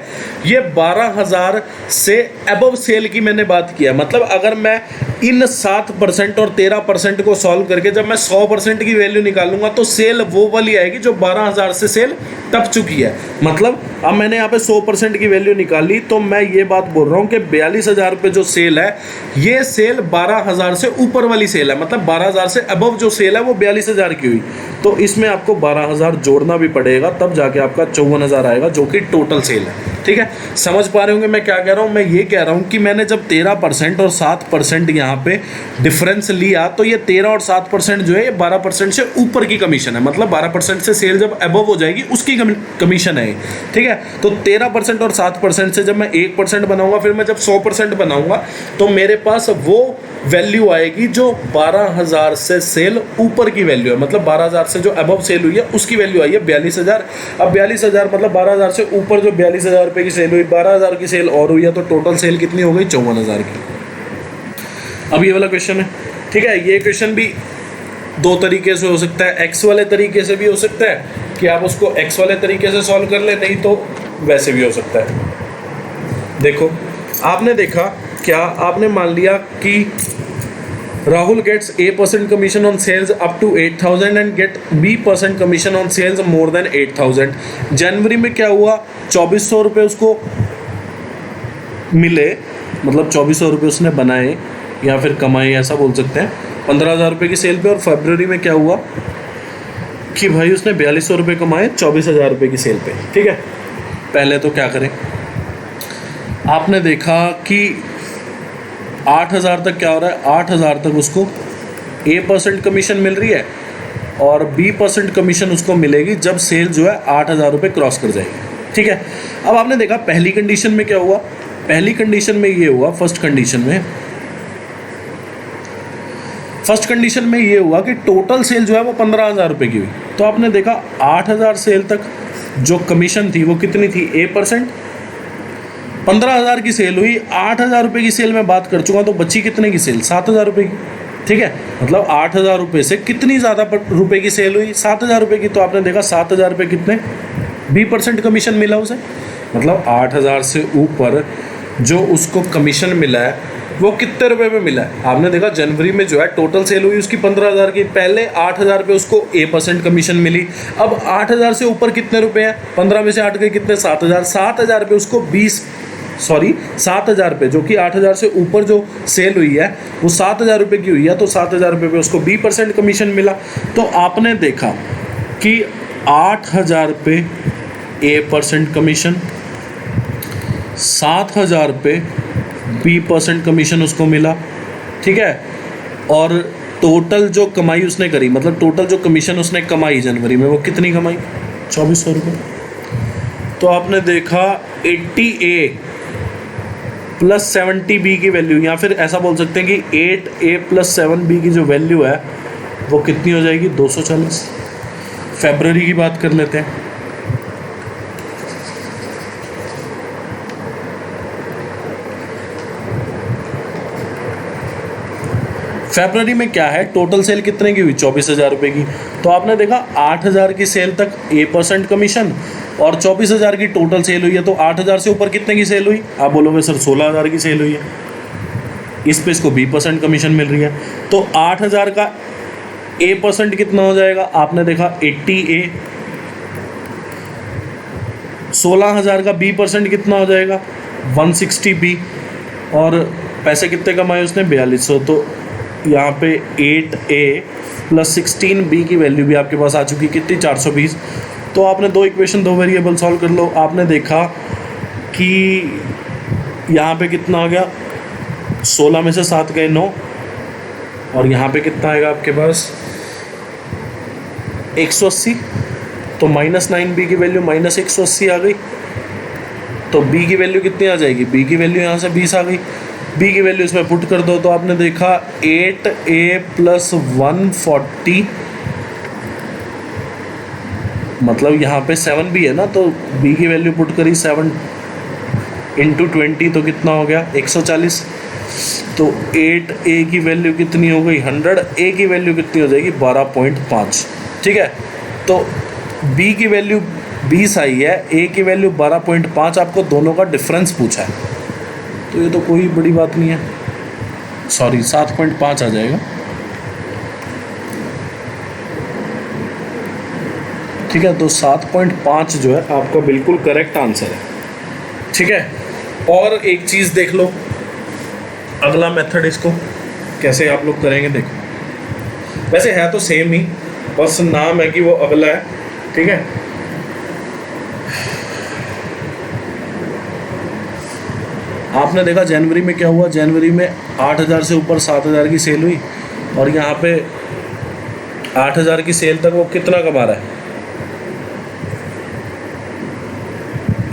A: ये 12,000 से एबव सेल की मैंने बात किया। मतलब अगर मैं इन 7% और 13% को सॉल्व करके जब मैं 100% की वैल्यू निकालूंगा तो सेल वो वाली आएगी जो 12,000 से सेल टप चुकी है। मतलब अब मैंने यहाँ पे 100% की वैल्यू निकाली, तो मैं ये बात बोल रहा हूँ कि 42,000 रुपये जो सेल है, ये सेल 12,000 से ऊपर वाली सेल है। मतलब 12,000 से अबव जो सेल है वो 42,000 की हुई, तो इसमें आपको 12,000 जोड़ना भी पड़ेगा, तब जाके आपका 54,000 आएगा जो कि टोटल सेल है। ठीक है, समझ पा रहे होंगे मैं क्या कह रहा हूँ। मैं ये कह रहा हूँ कि मैंने जब 13% और 7% यहाँ पे डिफरेंस लिया, तो ये 13 और 7% जो है ये 12% से ऊपर की कमीशन है। मतलब 12% से सेल जब अबव हो जाएगी उसकी कमीशन है। ठीक है, तो 13% और 7% से जब मैं 1% बनाऊंगा, फिर मैं जब 100% बनाऊंगा, तो मेरे पास वो वैल्यू आएगी जो 12,000 से सेल ऊपर की वैल्यू है। मतलब 12,000 से जो अबव सेल हुई है उसकी वैल्यू आई है 42,000। अब 42,000 मतलब 12,000 से ऊपर जो 42,000 रुपये की सेल हुई, 12,000 की सेल और हुई है, तो टोटल सेल कितनी हो गई 54,000 की। अब ये वाला क्वेश्चन है। ठीक है, ये क्वेश्चन भी दो तरीके से हो सकता है, एक्स वाले तरीके से भी हो सकता है कि आप उसको एक्स वाले तरीके से सॉल्व कर ले, नहीं तो वैसे भी हो सकता है। देखो आपने देखा क्या, आपने मान लिया कि Rahul gets A% commission on sales up to 8,000 and get B% commission on sales more than 8,000। जनवरी में क्या हुआ, 2400 रुपये उसको मिले, मतलब 2400 रुपये उसने बनाए या फिर कमाए, ऐसा बोल सकते हैं, 15,000 रुपये की सेल पे। और फरवरी में क्या हुआ कि भाई उसने 4200 रुपये कमाए 24,000 रुपये की सेल पे। ठीक है, पहले तो क्या करें, आपने देखा कि 8,000 तक क्या हो रहा है, 8,000 तक उसको A% कमीशन मिल रही है और B% कमीशन उसको मिलेगी जब सेल जो है 8,000 रुपये क्रॉस कर जाएगी। ठीक है, अब आपने देखा पहली कंडीशन में क्या हुआ, पहली कंडीशन में ये हुआ, फर्स्ट कंडीशन में ये हुआ कि टोटल सेल जो है वो 15,000 रुपये की हुई। तो आपने देखा 8,000 सेल तक जो कमीशन थी वो कितनी थी, A%। 15,000 की सेल हुई, 8,000 रुपये की सेल मैं बात कर चुका, तो बची कितने की सेल, 7,000 रुपये की। ठीक है, मतलब 8,000 रुपये से कितनी ज़्यादा रुपये की सेल हुई, 7,000 रुपये की। तो आपने देखा 7,000 रुपये कितने, B% कमीशन मिला उसे, मतलब 8,000 से ऊपर जो उसको कमीशन मिला है वो कितने रुपए में मिला है। आपने देखा जनवरी में जो है टोटल सेल हुई उसकी 15,000 की, पहले 8,000 रुपये उसको A% कमीशन मिली। अब 8,000 से ऊपर कितने रुपए हैं, 15 में से 8 गए कितने, 7,000। 7,000 रुपये उसको 7,000 रुपये जो कि 8,000 से ऊपर जो सेल हुई है वो 7,000 रुपये की हुई है, तो 7,000 रुपये पे उसको B% कमीशन मिला। तो आपने देखा कि 8,000 रुपये A% कमीशन, 7,000 रुपये B% कमीशन उसको मिला। ठीक है, और टोटल जो कमाई उसने करी, मतलब टोटल जो कमीशन उसने कमाई जनवरी में वो कितनी कमाई, 2,400 रुपये। तो आपने देखा 80A प्लस 70B की वैल्यू, या फिर ऐसा बोल सकते हैं कि 8A प्लस 7B की जो वैल्यू है वो कितनी हो जाएगी, 240। फरवरी की बात कर लेते हैं। फरवरी में क्या है, टोटल सेल कितने की हुई, 24,000 रुपये की। तो आपने देखा 8,000 की सेल तक A% कमीशन और 24,000 की टोटल सेल हुई है, तो 8,000 से ऊपर कितने की सेल हुई, आप बोलोगे सर 16,000 की सेल हुई है, इस पे इसको B% कमीशन मिल रही है। तो 8,000 का A% कितना हो जाएगा, आपने देखा 80A, 16,000 का B% कितना हो जाएगा, 160B, और पैसे कितने कमाए उसने, 4200। तो यहाँ पे 8A प्लस 16B की वैल्यू भी आपके पास आ चुकी, कितनी, 420। तो आपने दो इक्वेशन, दो वेरिएबल सॉल्व कर लो। आपने देखा कि यहाँ पे कितना आ गया, 16 में से 7 गए 9, और यहाँ पे कितना आएगा आपके पास 180। तो -9B की वैल्यू -180 आ गई। तो B की वैल्यू कितनी आ जाएगी, B की वैल्यू यहाँ से 20 आ गई। B की वैल्यू इसमें पुट कर दो, तो आपने देखा 8A प्लस 140, मतलब यहाँ पे 7B है ना, तो B की वैल्यू पुट करी 7 इंटू 20, तो कितना हो गया 140। तो 8A की वैल्यू कितनी हो गई 100, A की वैल्यू कितनी हो जाएगी 12.5। ठीक है, तो B की वैल्यू 20 आई है, A की वैल्यू 12.5, आपको दोनों का डिफरेंस पूछा है, तो ये तो कोई बड़ी बात नहीं है, सॉरी 7.5 आ जाएगा। ठीक है, तो 7.5 जो है आपका बिल्कुल करेक्ट आंसर है। ठीक है, और एक चीज़ देख लो, अगला मेथड इसको कैसे आप लोग करेंगे, देखो वैसे है तो सेम ही, बस नाम है कि वो अगला है। ठीक है, आपने देखा जनवरी में क्या हुआ, जनवरी में 8,000 से ऊपर 7,000 की सेल हुई, और यहाँ पे 8,000 की सेल तक वो कितना कमा रहा है,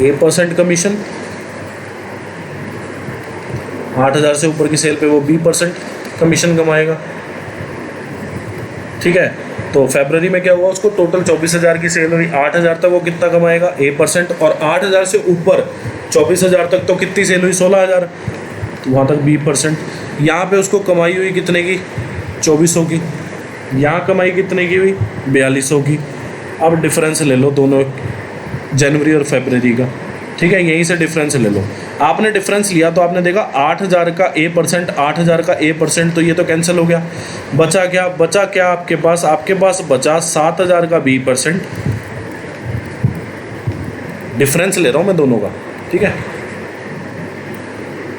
A: A% कमीशन, 8,000 से ऊपर की सेल पे वो B% कमीशन कमाएगा। ठीक है, तो फरवरी में क्या हुआ, उसको टोटल 24,000 की सेल हुई, 8,000 तक वो कितना कमाएगा, A%, और 8,000 से ऊपर 24,000 तक तो कितनी सेल हुई, 16,000, तो वहाँ तक B%। यहाँ पे उसको कमाई हुई कितने की, 2,400 की। यहाँ कमाई कितने की हुई, 4,200 की। अब डिफरेंस ले लो दोनों जनवरी और फरवरी का, ठीक है, यहीं से डिफरेंस ले लो। आपने डिफरेंस लिया तो आपने देखा 8,000 का A%, 8,000 का A%, तो ये तो कैंसिल हो गया। बचा क्या आपके पास बचा 7,000 का B%। डिफरेंस ले रहा हूँ मैं दोनों का, ठीक है,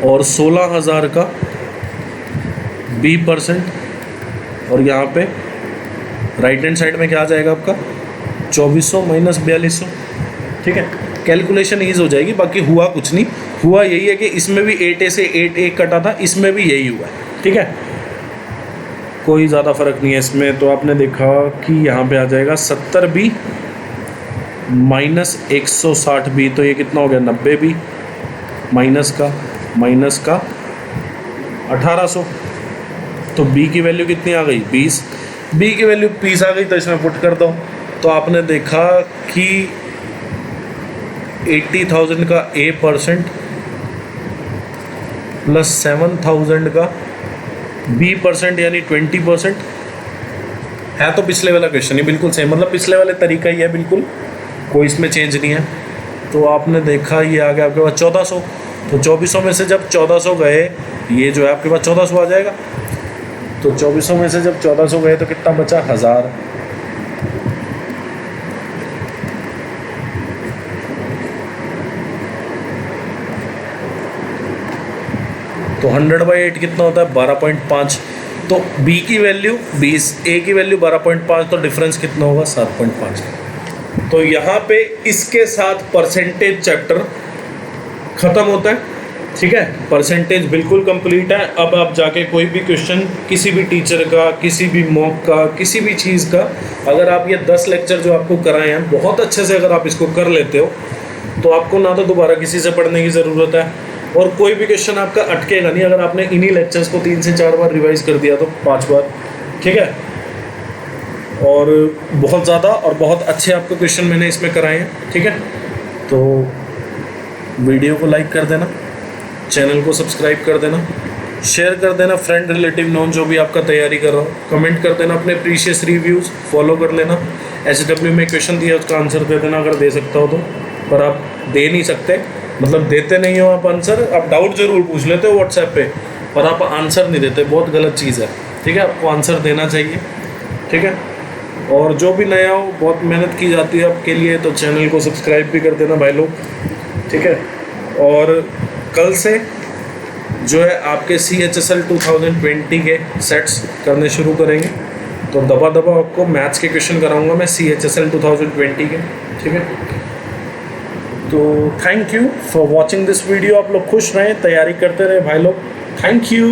A: और 16,000 का B%। और यहाँ पे राइट हैंड साइड में क्या आ जाएगा आपका 2400 माइनस 4200, ठीक है। कैलकुलेशन ईज हो जाएगी, बाकी हुआ कुछ नहीं, हुआ यही है कि इसमें भी 8A से 8A कटा था, इसमें भी यही हुआ है, ठीक है, कोई ज़्यादा फर्क नहीं है इसमें। तो आपने देखा कि यहाँ पे आ जाएगा 70B माइनस 160B, तो ये कितना हो गया 90B माइनस का 1800। तो B की वैल्यू कितनी आ गई 20, B की वैल्यू 20 आ गई, तो इसमें पुट कर दो। तो आपने देखा कि 80,000 का A% प्लस 7,000 का B% यानी 20% है। तो पिछले वाला क्वेश्चन ही बिल्कुल सेम, मतलब पिछले वाले तरीका ही है, बिल्कुल कोई इसमें चेंज नहीं है। तो आपने देखा ये आ गया आपके पास 1400। तो 2400 में से जब 1400 गए, ये जो है आपके पास 1400 आ जाएगा। तो 2400 में से जब 1400 गए तो कितना बचा 1000। तो 100/8 कितना होता है 12.5। तो B की वैल्यू 20, A की वैल्यू 12.5, तो डिफरेंस कितना होगा 7.5। तो यहाँ पे इसके साथ परसेंटेज चैप्टर ख़त्म होता है, ठीक है, परसेंटेज बिल्कुल कंप्लीट है। अब आप जाके कोई भी क्वेश्चन किसी भी टीचर का, किसी भी मॉक का, किसी भी चीज़ का, अगर आप ये 10 लेक्चर जो आपको कराए हैं बहुत अच्छे से अगर आप इसको कर लेते हो तो आपको ना तो दोबारा किसी से पढ़ने की ज़रूरत है, और कोई भी क्वेश्चन आपका अटकेगा नहीं अगर आपने इन्हीं लेक्चर्स को 3 से 4 बार रिवाइज कर दिया तो 5 बार, ठीक है। और बहुत ज़्यादा और बहुत अच्छे आपको क्वेश्चन मैंने इसमें कराए हैं, ठीक है। तो वीडियो को लाइक कर देना, चैनल को सब्सक्राइब कर देना, शेयर कर देना फ्रेंड रिलेटिव नॉन जो भी आपका तैयारी कर रहा हो, कमेंट कर देना अपने प्रीशियस रिव्यूज़, फॉलो कर लेना। SW में क्वेश्चन दिया उसका आंसर दे देना अगर दे सकता हो तो, पर आप दे नहीं सकते, मतलब देते नहीं हो आप आंसर, आप डाउट ज़रूर पूछ लेते हो व्हाट्सएप पे, पर आप आंसर नहीं देते, बहुत गलत चीज़ है, ठीक है। आपको आंसर देना चाहिए, ठीक है। और जो भी नया हो, बहुत मेहनत की जाती है आपके लिए, तो चैनल को सब्सक्राइब भी कर देना भाई लोग, ठीक है। और कल से जो है आपके CHSL 2020 के सेट्स करने शुरू करेंगे, तो दबा आपको मैथ्स के क्वेश्चन कराऊंगा मैं CHSL 2020 के, ठीक है। तो thank you for watching this video. आप लोग खुश रहें, तैयारी करते रहे भाई लोग, थैंक यू।